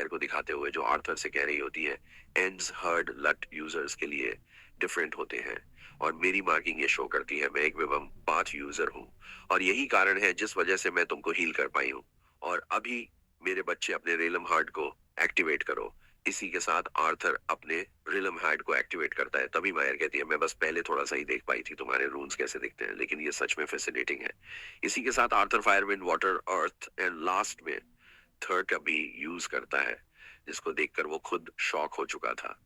मायर को दिखाते हुए जो आर्थर से कह रही होती है, एंड्स हर्ड लट यूजर्स के लिए डिफरेंट होते हैं। और मेरी मार्किंग ये शो करती है मैं एक विवम पाथ यूजर हूँ, और यही कारण है जिस वजह से मैं तुमको हील कर पाई हूँ। और अभी मेरे बच्चे अपने रेलम हार्ट को एक्टिवेट करो। इसी के साथ आर्थर अपने रिलम हार्ट को एक्टिवेट करता है। तभी मायर कहती है मैं बस पहले थोड़ा सा ही देख पाई थी तुम्हारे रून्स कैसे दिखते हैं, लेकिन ये सच में फैसिनेटिंग है। इसी के साथ Arthur fire wind water earth and last में थर्ड का भी यूज करता है, जिसको देखकर वो खुद शॉक हो चुका था।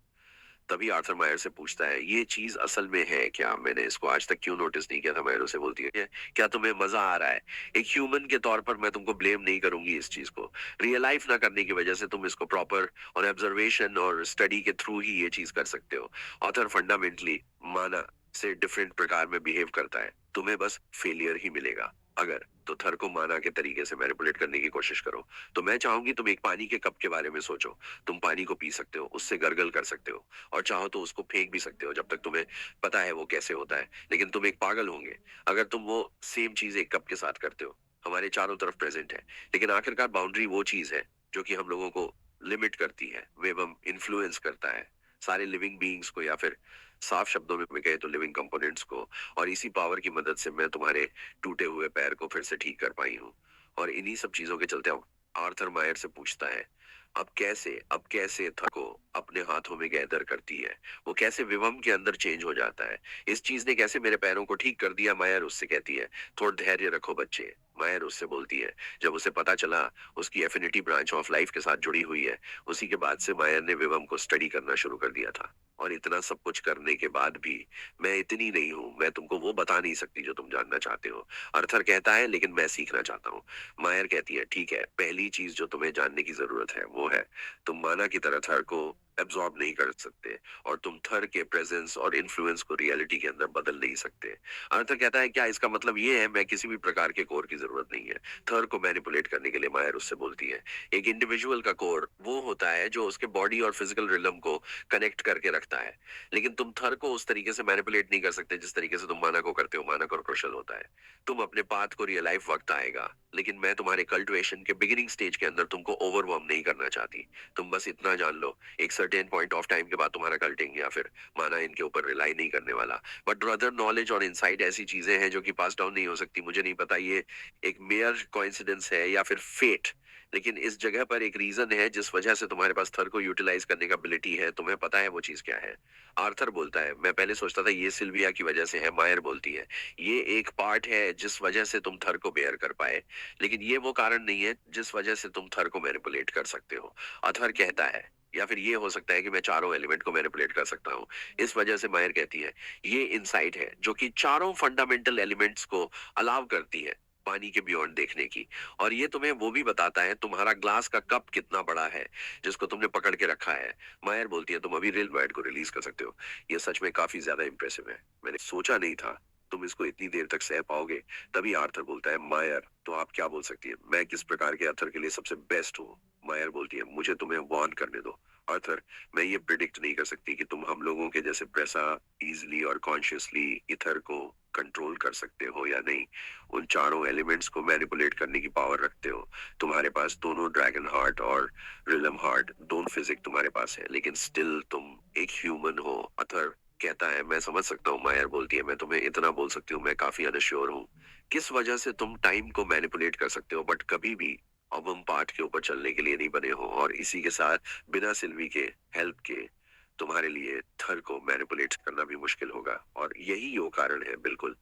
तभी आर्थर मायर से पूछता है ये चीज असल में है क्या, मैंने इसको आज तक क्यों नोटिस नहीं किया था। मायर उसे बोलती है क्या तुम्हें मजा आ रहा है? एक ह्यूमन के तौर पर मैं तुमको ब्लेम नहीं करूंगी इस चीज को। रियल लाइफ ना करने की वजह से तुम इसको प्रॉपर और ऑब्जर्वेशन और स्टडी के थ्रू ही ये चीज कर सकते हो। ऑथर फंडामेंटली माना से डिफरेंट प्रकार में बिहेव करता है, तुम्हें बस फेलियर ही मिलेगा अगर तो थर को माना के तरीके से मैनिपुलेट करने की कोशिश करो। तो मैं चाहूंगी तुम एक पानी के कप के बारे में सोचो। तुम पानी को पी सकते हो, उससे गर्गल कर सकते हो, और चाहो तो उसको फेंक भी सकते हो जब तक तुम्हें पता है वो कैसे होता है। लेकिन तुम एक पागल होंगे अगर तुम वो सेम चीज एक कप के साथ करते हो। हमारे चारों तरफ प्रेजेंट है, लेकिन आखिरकार बाउंड्री वो चीज है जो कि हम लोगों को लिमिट करती है, वेबम इन्फ्लुएंस करता है सारे लिविंग बीइंग्स को, या फिर साफ शब्दों में कहे तो लिविंग कंपोनेंट्स को। और इसी पावर की मदद से मैं तुम्हारे टूटे हुए पैर को फिर से ठीक कर पाई हूँ। और इन्हीं सब चीजों के चलते अब आर्थर मायर से पूछता है अब कैसे थर को अपने हाथों में गैदर करती है, वो कैसे विवम के अंदर चेंज हो जाता है, इस चीज ने कैसे मेरे पैरों को ठीक कर दिया। मायर उससे कहती है थोड़ा धैर्य रखो बच्चे। मायर उससे बोलती है जब उसे पता चला उसकी एफिनिटी ब्रांच ऑफ लाइफ के साथ जुड़ी हुई है, उसी के बाद से मायर ने विवम को स्टडी करना शुरू कर दिया था। और इतना सब कुछ करने के बाद भी मैं इतनी नहीं हूँ, मैं तुमको वो बता नहीं सकती जो तुम जानना चाहते हो। अर्थर कहता है लेकिन मैं सीखना चाहता हूँ। मायर कहती है ठीक है, पहली चीज जो तुम्हें जानने की जरूरत है वो है तुम माना की तरह थर को एब्जॉर्ब नहीं कर सकते, और तुम थर के प्रेजेंस और इन्फ्लुएंस को रियलिटी के अंदर बदल नहीं सकते। अर्थर कहता है क्या इसका मतलब ये है मैं किसी भी प्रकार के कोर की जरूरत नहीं है थर को मैनिपुलेट करने के लिए। मायर उससे बोलती है एक इंडिविजुअल का कोर वो होता है जो उसके बॉडी और फिजिकल रिलम को कनेक्ट करके रखता है, लेकिन तुम थर को उस तरीके से मैनिपुलेट नहीं कर सकते जिस तरीके से तुम माना को करते हो। माना को क्रुशल होता है, तुम अपने पाथ को रियलाइज वक्त आएगा, लेकिन मैं तुम्हारे कल्टिवेशन के बिगिनिंग स्टेज के अंदर तुमको ओवरवॉर्म नहीं करना चाहती। तुम बस इतना जान लो एक सर्टेन पॉइंट ऑफ टाइम के बाद तुम्हारा कल्टिंग या फिर माना इनके ऊपर रिलाई नहीं करने वाला। बट अदर नॉलेज और इनसाइट ऐसी चीजें हैं जो कि पास डाउन नहीं हो सकती। मुझे नहीं पता ये एक मेयर कोइंसिडेंस है या फिर फेट, लेकिन इस जगह पर एक रीजन है जिस वजह से तुम्हारे पास थर को यूटिलाइज करने का एबिलिटी है। तुम्हें पता है वो चीज क्या है? आर्थर बोलता है मैं पहले सोचता था ये सिल्विया की वजह से है। मायर बोलती है ये एक पार्ट है जिस वजह से तुम थर को बेयर कर पाए, लेकिन ये वो कारण नहीं है जिस वजह से तुम थर को मैनिपुलेट कर सकते हो। अथर कहता है या फिर ये हो सकता है कि मैं चारों एलिमेंट को मैनिपुलेट कर सकता हूँ। इस वजह से मायर कहती है ये इनसाइट है जो कि चारों फंडामेंटल एलिमेंट्स को अलाउ करती है पानी के बियॉन्ड देखने की। और ये तुम्हें वो भी बताता है तुम्हारा ग्लास का कप कितना बड़ा है जिसको तुमने पकड़ के रखा है। मायर बोलती है तुम अभी रिल वर्ड को रिलीज कर सकते हो। ये सच में काफी ज्यादा इंप्रेसिव है, मैंने सोचा नहीं था तुम इसको इतनी देर तक सह पाओगे। तभी आर्थर बोलता है मायर तो आप क्या बोल सकती है मैं किस प्रकार के आर्थर के लिए सबसे बेस्ट हूँ? मायर बोलती है मुझे तुम्हें वार्न करने दो आर्थर, मैं ये प्रिडिक्ट नहीं कर सकती कि तुम हम लोगों के जैसे पैसा इजीली और कॉन्शियसली इथर को कंट्रोल कर सकते हो या नहीं। उन चारों एलिमेंट्स को मैनिपुलेट करने की पावर रखते हो। तुम्हारे पास दोनों ड्रैगन हार्ट और रिलम हार्ट दोनों फिजिक तुम्हारे पास है, लेकिन स्टिल तुम एक ह्यूमन हो। अथर कहता है मैं समझ सकता हूँ। मायर बोलती है मैं तुम्हें इतना बोल सकती हूँ मैं काफी अनश्योर हूँ किस वजह से तुम टाइम को मैनिपुलेट कर सकते हो, बट कभी भी अब हम पार्ट के ऊपर चलने के लिए नहीं बने हो। और इसी के साथ बिना सिल्वी के हेल्प के तुम्हारे लिए थर को मैनिपुलेट करना भी मुश्किल होगा। और यही वो कारण है बिल्कुल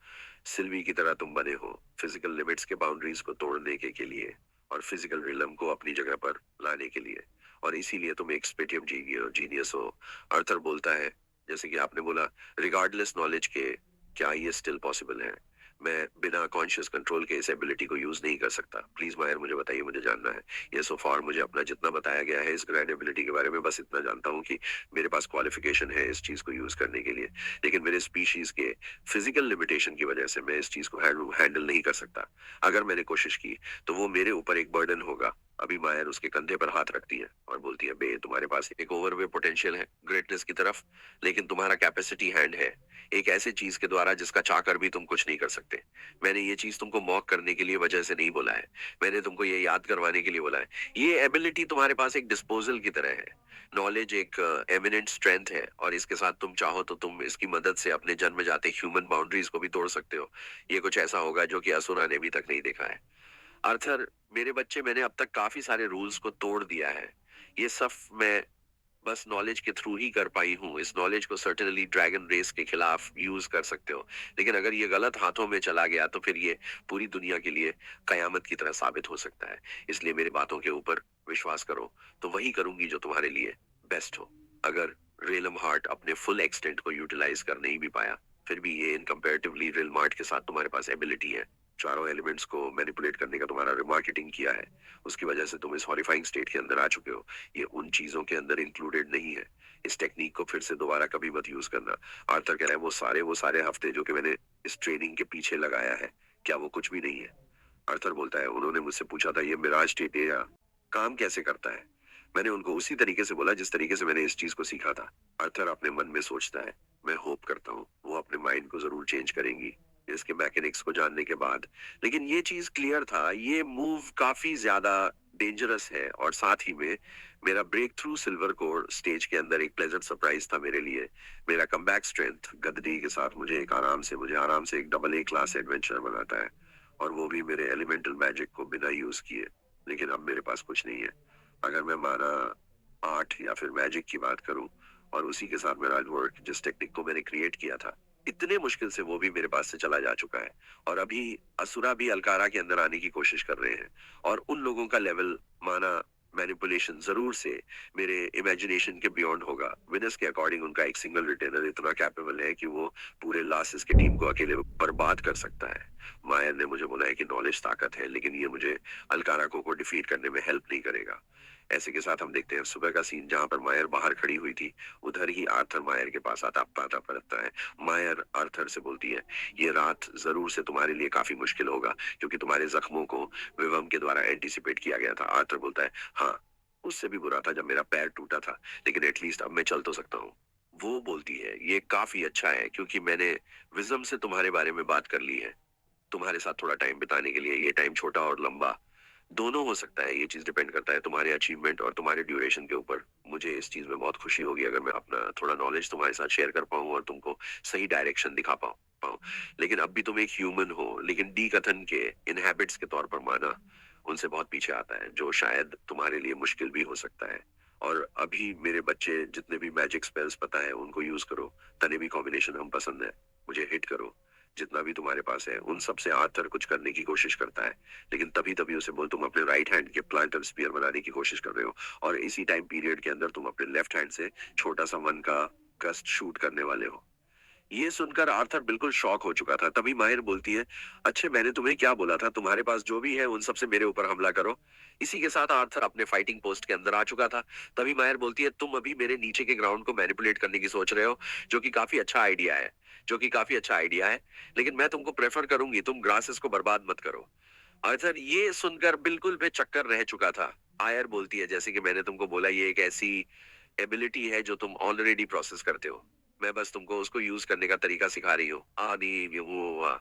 सिल्वी की तरह तुम बने हो फिजिकल लिमिट्स के बाउंड्रीज को तोड़ने के लिए और फिजिकल रिलम को अपनी जगह पर लाने के लिए। और इसीलिए तुम एक स्पेटियम जीनियस हो। अर्थर बोलता है जैसे कि आपने बोला रिगार्डलेस नॉलेज के क्या ये स्टिल पॉसिबल है? मैं बिना कॉन्शियस कंट्रोल के इस एबिलिटी को यूज नहीं कर सकता। प्लीज मायर मुझे बताइए, मुझे जानना है। ये सो फार मुझे अपना जितना बताया गया है इस ग्रैंड एबिलिटी के बारे में बस इतना जानता हूँ कि मेरे पास क्वालिफिकेशन है इस चीज को यूज करने के लिए, लेकिन मेरे स्पीशीज के फिजिकल लिमिटेशन की वजह से मैं इस चीज को हैंडल नहीं कर सकता। अगर मैंने कोशिश की तो वो मेरे ऊपर एक बर्डन होगा अभी मायर उसके कंधे पर हाथ रखती है और बोलती है, बे तुम्हारे पास एक ओवरवे पोटेंशियल है ग्रेटनेस की तरफ, लेकिन तुम्हारा कैपेसिटी हैंड है एक ऐसे चीज के द्वारा जिसका चाहकर भी तुम कुछ नहीं कर सकते। मैंने ये चीज तुमको मॉक करने के लिए वजह से नहीं बोला है, मैंने तुमको ये याद करवाने के लिए बोला है। ये एबिलिटी तुम्हारे पास एक डिस्पोजल की तरह है। नॉलेज एक एमिनेंट स्ट्रेंथ है और इसके साथ तुम चाहो तो तुम इसकी मदद से अपने जन्म जाते ह्यूमन बाउंड्रीज को भी तोड़ सकते हो। ये कुछ ऐसा होगा जो कि असुरा ने अभी तक नहीं देखा है। आर्थर, मेरे बच्चे, मैंने अब तक काफी सारे रूल्स को तोड़ दिया है। ये सब मैं बस नॉलेज के थ्रू ही कर पाई हूँ। इस नॉलेज को सर्टेनली ड्रैगन रेस के खिलाफ यूज कर सकते हो, लेकिन अगर ये गलत हाथों में चला गया तो फिर ये पूरी दुनिया के लिए कयामत की तरह साबित हो सकता है। इसलिए मेरी बातों के ऊपर विश्वास करो, तो वही करूंगी जो तुम्हारे लिए बेस्ट हो। अगर रेलम हार्ट अपने फुल एक्सटेंट को यूटिलाइज कर नहीं भी पाया, फिर भी ये इन कंपैरेटिवली रियल मार्ट के साथ तुम्हारे पास एबिलिटी है। चारों एलिमेंट्स को मैनिपुलेट करने का तुम्हारा रिमार्केटिंग किया है, उसकी वजह से तुम इस हॉरिफाइंग स्टेट के अंदर आ चुके हो। ये उन चीजों के अंदर इंक्लूडेड नहीं है। इस टेक्निक को फिर से दोबारा कभी मत यूज करना। आर्थर कह रहा है, वो सारे हफ्ते जो कि मैंने इस ट्रेनिंग के पीछे लगाया है, क्या वो कुछ भी नहीं है? आर्थर बोलता है, उन्होंने मुझसे पूछा था ये मिराज स्टेट या काम कैसे करता है। मैंने उनको उसी तरीके से बोला जिस तरीके से मैंने इस चीज को सीखा था। आर्थर अपने मन में सोचता है, मैं होप करता हूँ वो अपने माइंड को जरूर चेंज करेंगी इसके मैकेनिक्स को जानने के बाद। लेकिन ये चीज क्लियर था, ये मूव काफी ज्यादा डेंजरस है और साथ ही में मेरा breakthrough silver core stage के अंदर एक प्लेजेंट सरप्राइज था मेरे लिए। मेरा कमबैक स्ट्रेंथ गदरी के साथ मुझे आराम से एक डबल ए क्लास एडवेंचर बनाता है, और वो भी मेरे एलिमेंटल मैजिक को बिना यूज किए। लेकिन अब मेरे पास कुछ नहीं है। अगर मैं माना आर्ट या फिर मैजिक की बात करूं, और उसी के साथ मेरा वर्क, जिस टेक्निक को मैंने क्रिएट किया था, इतने मुश्किल से वो भी मेरे पास से चला जा चुका है। और अभी असुरा भी अलकारा के अंदर आने की कोशिश कर रहे हैं, और उन लोगों का लेवल माना मैनिपुलेशन जरूर से मेरे इमेजिनेशन के बियॉन्ड होगा। विनस के अकॉर्डिंग उनका एक सिंगल रिटेनर इतना कैपेबल है कि वो पूरे लासिस की टीम को अकेले बर्बाद कर सकता है। मायर ने मुझे बोला है कि नॉलेज ताकत है, लेकिन ये मुझे अलकारा को डिफीट करने में हेल्प नहीं करेगा। ऐसे के साथ हम देखते हैं सुबह का सीन, जहां पर मायर बाहर खड़ी हुई थी, उधर ही आर्थर मायर के पास आता पड़ता है। मायर आर्थर से बोलती है, ये रात जरूर से तुम्हारे लिए काफी मुश्किल होगा, क्योंकि तुम्हारे जख्मों को विवम के द्वारा एंटिसिपेट किया गया था। आर्थर बोलता है, हाँ, उससे भी बुरा था जब मेरा पैर टूटा था, लेकिन एटलीस्ट अब मैं चल तो सकता हूँ। वो बोलती है, ये काफी अच्छा है क्योंकि मैंने विजम से तुम्हारे बारे में बात कर ली है। तुम्हारे साथ थोड़ा टाइम बिताने के लिए ये टाइम छोटा और लंबा दोनों हो सकता है। ये चीज डिपेंड करता है तुम्हारे अचीवमेंट और तुम्हारे ड्यूरेशन के ऊपर। मुझे इस चीज में बहुत खुशी होगी अगर मैं अपना थोड़ा नॉलेज तुम्हारे साथ शेयर कर पाऊँ और तुमको सही डायरेक्शन दिखा पाऊँ। लेकिन अब भी तुम एक ह्यूमन हो, लेकिन डी कथन के इनहैबिट्स के तौर पर माना उनसे बहुत पीछे आता है, जो शायद तुम्हारे लिए मुश्किल भी हो सकता है। और अभी मेरे बच्चे जितने भी मैजिक स्पेल्स पता है उनको यूज करो। तने भी कॉम्बिनेशन हम पसंद है, मुझे हिट करो। जितना भी तुम्हारे पास है उन सब से आर्थर कुछ करने की कोशिश करता है, लेकिन तभी तभी उसे बोल, तुम अपने राइट हैंड के प्लांटर स्पीयर बनाने की कोशिश कर रहे हो, और इसी टाइम पीरियड के अंदर तुम अपने लेफ्ट हैंड से छोटा सा वन का गस्ट शूट करने वाले हो। ये सुनकर आर्थर बिल्कुल शॉक हो चुका था। तभी माहिर बोलती है, अच्छे, मैंने तुम्हें क्या बोला था, तुम्हारे पास जो भी है उन सब से मेरे ऊपर हमला करो। इसी के साथ आर्थर अपने फाइटिंग पोस्ट के अंदर आ चुका था। तभी माहिर बोलती है, तुम अभी मेरे नीचे के ग्राउंड को मैनिपुलेट करने की सोच रहे हो, जो कि काफी अच्छा आइडिया है, लेकिन मैं तुमको प्रेफर करूंगी तुम ग्रासेस को बर्बाद मत करो। आर्थर ये सुनकर बिल्कुल बेचक्कर रह चुका था। आयर बोलती है, जैसे कि मैंने तुमको बोला, ये एक ऐसी एबिलिटी है जो तुम ऑलरेडी प्रोसेस करते हो। मैं बस तुमको उसको यूज करने का तरीका सिखा रही हूँ। आदि वो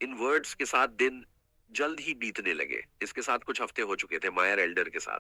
इन वर्ड्स के साथ दिन जल्द ही बीतने लगे। इसके साथ कुछ हफ्ते हो चुके थे मायर एल्डर के साथ।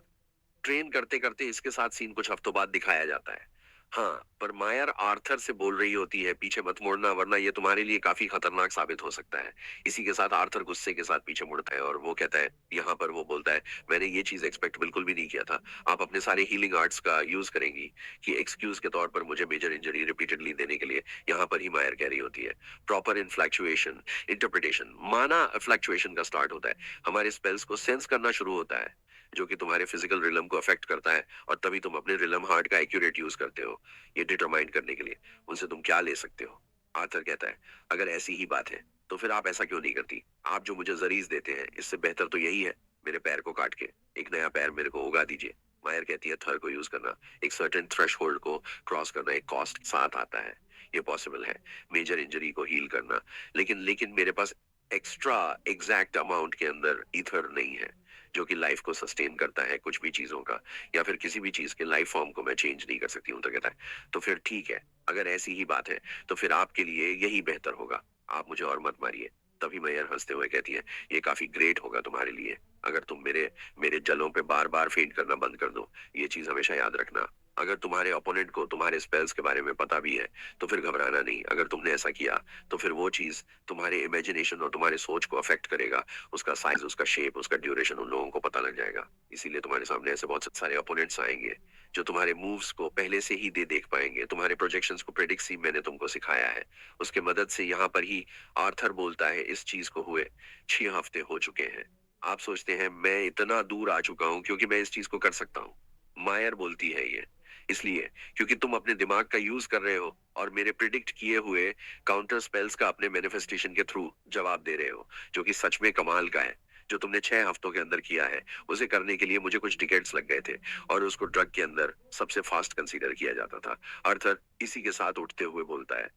ट्रेन करते करते इसके साथ सीन कुछ हफ्तों बाद दिखाया जाता है। हाँ, पर मायर आर्थर से बोल रही होती है, पीछे मत मुड़ना वरना ये तुम्हारे लिए काफी खतरनाक साबित हो सकता है। इसी के साथ आर्थर गुस्से के साथ पीछे मुड़ता है और वो कहता है, यहाँ पर वो बोलता है, मैंने ये चीज एक्सपेक्ट बिल्कुल भी नहीं किया था। आप अपने सारे हीलिंग आर्ट्स का यूज करेंगी कि एक्सक्यूज के तौर पर मुझे मेजर इंजरी रिपीटेडली देने के लिए। यहाँ पर ही मायर कह रही होती है, प्रॉपर इनफ्लैक्चुएशन इंटरप्रिटेशन माना फ्लैक्चुएशन का स्टार्ट होता है। हमारे स्पेल्स को सेंस करना शुरू होता है, जो कि तुम्हारे फिजिकल रिलम को अफेक्ट करता है, और तभी तुम अपने रिलम हार्ट का एक्यूरेट यूज करते हो ये डिटरमाइन करने के लिए उनसे तुम क्या ले सकते हो। आर्थर कहता है, अगर ऐसी ही बात है तो फिर आप ऐसा क्यों नहीं करती? आप जो मुझे जरीज देते हैं इससे बेहतर तो यही है, मेरे पैर को काट के एक नया पैर मेरे को उगा दीजिए। मायर कहती है, थर को यूज करना, एक सर्टेन थ्रेशहोल्ड को क्रॉस करना एक कॉस्ट साथ आता है। ये पॉसिबल है, मेजर इंजरी को हील करना, लेकिन लेकिन मेरे पास एक्स्ट्रा एग्जैक्ट अमाउंट के अंदर ईथर नहीं है जो कि लाइफ को सस्टेन करता है कुछ भी चीजों का, या फिर किसी भी चीज के लाइफ फॉर्म को मैं चेंज नहीं कर सकती हूँ, तो कहता है तो फिर ठीक है, अगर ऐसी ही बात है तो फिर आपके लिए यही बेहतर होगा, आप मुझे और मत मारिए। तभी मैयर हंसते हुए कहती है, ये काफी ग्रेट होगा तुम्हारे लिए अगर तुम मेरे मेरे जलों पे बार बार फेंट करना बंद कर दो। ये चीज हमेशा याद रखना, अगर तुम्हारे ओपोनेंट को तुम्हारे स्पेल्स के बारे में पता भी है तो फिर घबराना नहीं। अगर तुमने ऐसा किया तो फिर वो चीज तुम्हारे इमेजिनेशन और तुम्हारे सोच को अफेक्ट करेगा, उसका साइज, उसका शेप, उसका ड्यूरेशन उन लोगों को पता लग जाएगा। इसीलिए तुम्हारे सामने ऐसे बहुत सारे ओपोनेंट्स आएंगे जो तुम्हारे मूव्स को पहले से ही दे देख पाएंगे, तुम्हारे प्रोजेक्शंस को प्रेडिक्ट सी मैंने तुमको सिखाया है उसके मदद से। यहाँ पर ही आर्थर बोलता है, इस चीज को हुए 6 हफ्ते हो चुके हैं। आप सोचते हैं मैं इतना दूर आ चुका हूँ क्योंकि मैं इस चीज को कर सकता हूँ। मायर बोलती है ये इसलिए क्योंकि तुम अपने दिमाग का यूज कर रहे हो और मेरे प्रिडिक्ट किए हुए काउंटर स्पेल्स का अपने मैनिफेस्टेशन के थ्रू जवाब दे रहे हो, जो कि सच में कमाल का है। जो तुमने 6 हफ्तों के अंदर किया है उसे करने के लिए मुझे कुछ डिकेड्स लग गए थे और उसको ड्रग के अंदर सबसे फास्ट कंसीडर किया जाता था। अर्थर इसी के साथ उठते हुए बोलता है,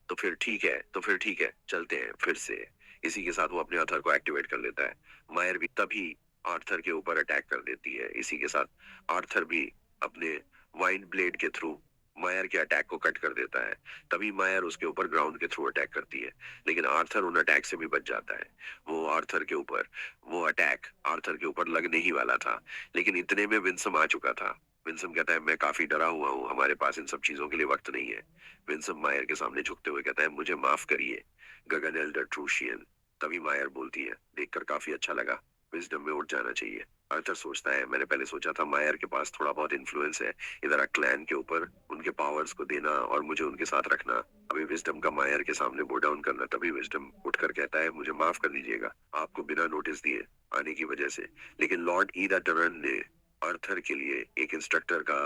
तो फिर ठीक है, तो फिर ठीक है, चलते हैं फिर से। इसी के साथ वो अपने अर्थर को एक्टिवेट कर लेता है। मायर भी तभी आर्थर के ऊपर अटैक कर देती है। इसी के साथ आर्थर भी अपने वाइंड ब्लेड के थ्रू मायर के अटैक को कट कर देता है। तभी मायर उसके ऊपर ग्राउंड के थ्रू अटैक करती है, लेकिन आर्थर उन अटैक से भी बच जाता है। वो अटैक आर्थर के ऊपर लगने ही वाला था, लेकिन इतने में विंसम आ चुका था। विंसम कहता है, मैं काफी डरा हुआ हूँ, हमारे पास इन सब चीजों के लिए वक्त नहीं है। विंसम मायर के सामने झुकते हुए कहता है, मुझे माफ करिए गगन एल्डर ट्रूशियन। तभी मायर बोलती है, देखकर काफी अच्छा लगा, विजडम में उठ जाना चाहिए। आर्थर सोचता है, मैंने पहले सोचा था मायर के पास थोड़ा बहुत इन्फ्लुएंस है इधर क्लैन के ऊपर, उनके पावर्स को देना और मुझे उनके साथ रखना। अभी विजडम का मायर के सामने बो डाउन करना। तभी विजडम उठकर कहता है, मुझे माफ कर दीजिएगा आपको बिना नोटिस दिए आने की वजह से, लेकिन लॉर्ड ईदा टर्न ने आर्थर के लिए एक इंस्ट्रक्टर का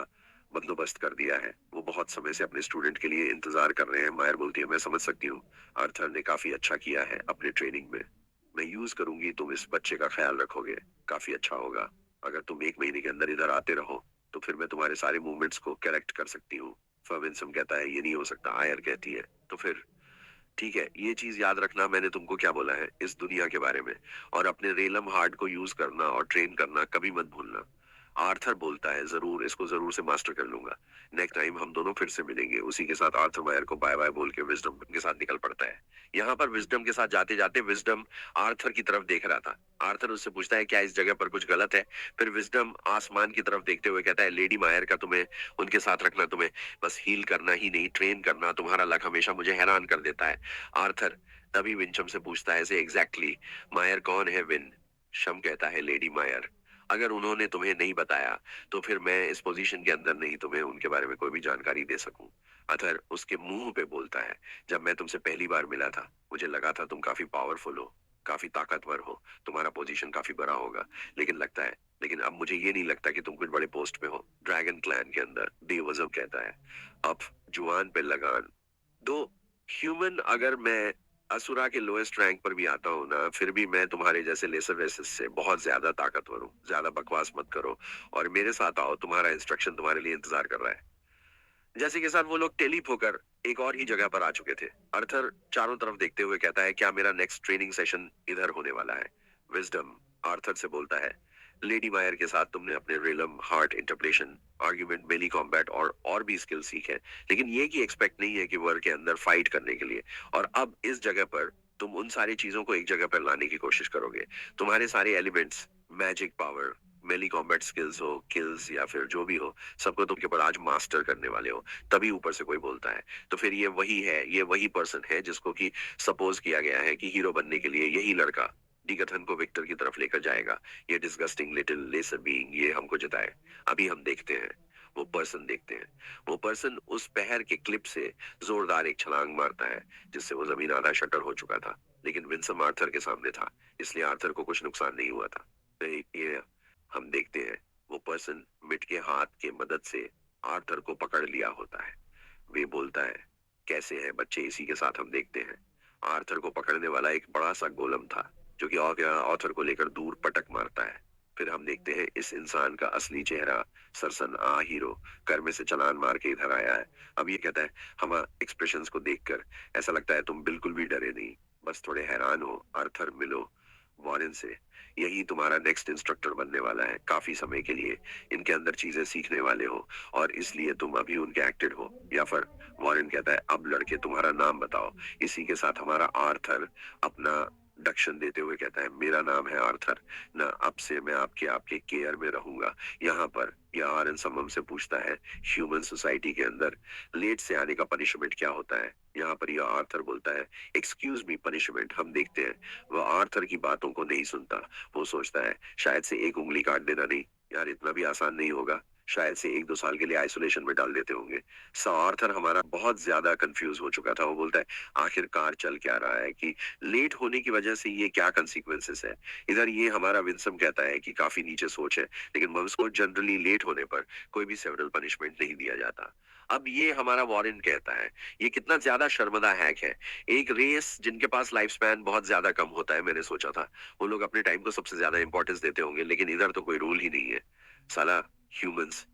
बंदोबस्त कर दिया है। वो बहुत समय से अपने स्टूडेंट के लिए इंतजार कर रहे हैं। मायर बोलती है, मैं समझ सकती हूँ, आर्थर ने काफी अच्छा किया है अपने ट्रेनिंग में। मैं यूज करूंगी, तुम इस बच्चे का ख्याल रखोगे, काफी अच्छा होगा। अगर तुम 1 महीने के अंदर इधर आते रहो तो फिर मैं तुम्हारे सारे मूवमेंट्स को करेक्ट कर सकती हूँ। फर्विन्सम कहता है, ये नहीं हो सकता। आयर कहती है, तो फिर ठीक है, ये चीज याद रखना मैंने तुमको क्या बोला है इस दुनिया के बारे में, और अपने रेलम हार्ट को यूज करना और ट्रेन करना कभी मत भूलना। आर्थर बोलता है, जरूर, इसको जरूर से मास्टर कर लूंगा। नेक्स्ट टाइम हम दोनों फिर से मिलेंगे। उसी के साथ आर्थर मायर को बाय बाय बोल के विजडम के साथ निकल पड़ता है। यहाँ पर विजडम के साथ जाते जाते विजडम आर्थर की तरफ देख रहा था। आर्थर उससे पूछता है, क्या इस जगह पर कुछ गलत है? फिर विजडम आसमान की तरफ देखते हुए कहता है, लेडी मायर का तुम्हें उनके साथ रखना, तुम्हें बस हील करना ही नहीं, ट्रेन करना तुम्हारा लक हमेशा मुझे हैरान कर देता है। आर्थर तभी विंचम से पूछता है, ऐसे एग्जैक्टली मायर कौन है विन? शम कहता है, लेडी मायर। अगर उन्होंने तुम्हें नहीं बताया तो फिर मैं इस पोजीशन के अंदर नहीं तुम्हें उनके बारे में कोई भी जानकारी दे सकूं। अथर उसके मुंह पे बोलता है, जब मैं तुमसे पहली बार मिला था मुझे लगा था तुम काफी पावरफुल हो, काफी ताकतवर हो, तुम्हारा पोजीशन काफी बड़ा होगा, लेकिन अब मुझे ये नहीं लगता कि तुम कुछ बड़े पोस्ट पे हो ड्रैगन क्लैन के अंदर। देवजम कहता है, अब जुआन पे लगान दो ह्यूमन। अगर मैं असुरा के लोएस्ट रैंक पर भी आता हूँ ना, फिर भी मैं तुम्हारे जैसे लेसर रेसेस से बहुत ज्यादा ताकतवर हूँ। ज्यादा बकवास मत करो और मेरे साथ आओ, तुम्हारा इंस्ट्रक्शन तुम्हारे लिए इंतजार कर रहा है। जैसे के साथ वो लोग टेलीप होकर एक और ही जगह पर आ चुके थे। अर्थर चारों तरफ देखते हुए कहता है, क्या मेरा नेक्स्ट ट्रेनिंग सेशन इधर होने वाला है? विजडम आर्थर से बोलता है, लेडी मायर के साथ तुमने अपने रिलम, हार्ट इंटरप्रेशन, आर्ग्यूमेंट, मेली कॉम्बैट और भी स्किल सीखे, लेकिन ये की एक्सपेक्ट नहीं है कि वर्ग के अंदर फाइट करने के लिए। और अब इस जगह पर तुम उन सारी चीजों को एक जगह पर लाने की कोशिश करोगे। तुम्हारे सारे एलिमेंट्स, मैजिक पावर, मेली कॉम्बैट स्किल्स हो, किल्स या फिर जो भी हो, सबको तुम केवल आज मास्टर करने वाले हो। तभी ऊपर से कोई बोलता है, तो फिर ये वही पर्सन है जिसको कि सपोज किया गया है कि हीरो बनने के लिए यही लड़का डीकथन को विक्टर की तरफ लेकर जाएगा। ये डिस्गस्टिंग लिटिल लेसर बीइंग ये हमको जिताए। अभी हम देखते हैं, वो पर्सन देखते हैं। वो पर्सन उस पहर के क्लिप से जोरदार एक छलांग मारता है जिससे वो जमीन आधा शटर हो चुका था, लेकिन विंसम आर्थर के सामने था, इसलिए आर्थर को कुछ नुकसान नहीं हुआ था। तो ये हम देखते हैं, वो पर्सन मिट के हाथ के मदद से आर्थर को पकड़ लिया होता है। वे बोलता है, कैसे हैं बच्चे? इसी के साथ हम देखते हैं, आर्थर को पकड़ने वाला एक बड़ा सा गोलम था जो कि ऑथर को लेकर दूर पटक मारता है। फिर हम देखते हैं इस इंसान का असली चेहरा, सरसन आ हीरो घर में से चलान मार के इधर आया है। अब ये कहता है, हम एक्सप्रेशंस को देखकर ऐसा लगता है तुम बिल्कुल भी डरे नहीं। बस थोड़े हैरान हो, आर्थर मिलो वॉरेन से। यही तुम्हारा नेक्स्ट इंस्ट्रक्टर बनने वाला है काफी समय के लिए। इनके अंदर चीजें सीखने वाले हो और इसलिए तुम अभी उनके एक्टेड हो। या फिर वॉरेन कहता है, अब लड़के तुम्हारा नाम बताओ। इसी के साथ हमारा आर्थर अपना इंडक्शन देते हुए कहता है, मेरा नाम है आर्थर ना, अब से मैं आपके आपके केयर में रहूंगा यहाँ पर। यह आरएन समम से पूछता है, ह्यूमन सोसाइटी के अंदर लेट से आने का पनिशमेंट क्या होता है? यहाँ पर यह आर्थर बोलता है, एक्सक्यूज मी पनिशमेंट। हम देखते हैं वह आर्थर की बातों को नहीं सुनता। वो सोचता है शायद से एक उंगली काट देना, नहीं यार इतना भी आसान नहीं होगा। शायद से 1-2 साल के लिए आइसोलेशन में डाल देते होंगे। सो आर्थर हमारा बहुत ज्यादा कंफ्यूज हो चुका था। वो बोलता है, आखिरकार चल क्या रहा है कि लेट होने की वजह से ये क्या कंसिक्वेंसेस है? इधर ये हमारा विंसम कहता है कि काफी नीचे सोच है, लेकिन मम्स को जनरली लेट होने पर कोई भी सेवरल पनिशमेंट नहीं दिया जाता। अब ये हमारा वॉरेन कहता है, ये कितना ज्यादा शर्मदा हैक है। एक रेस जिनके पास लाइफ स्पैन बहुत ज्यादा कम होता है, मैंने सोचा था वो लोग अपने टाइम को सबसे ज्यादा इंपॉर्टेंस देते होंगे, लेकिन इधर तो कोई रूल ही नहीं है। साला ह्यूमंस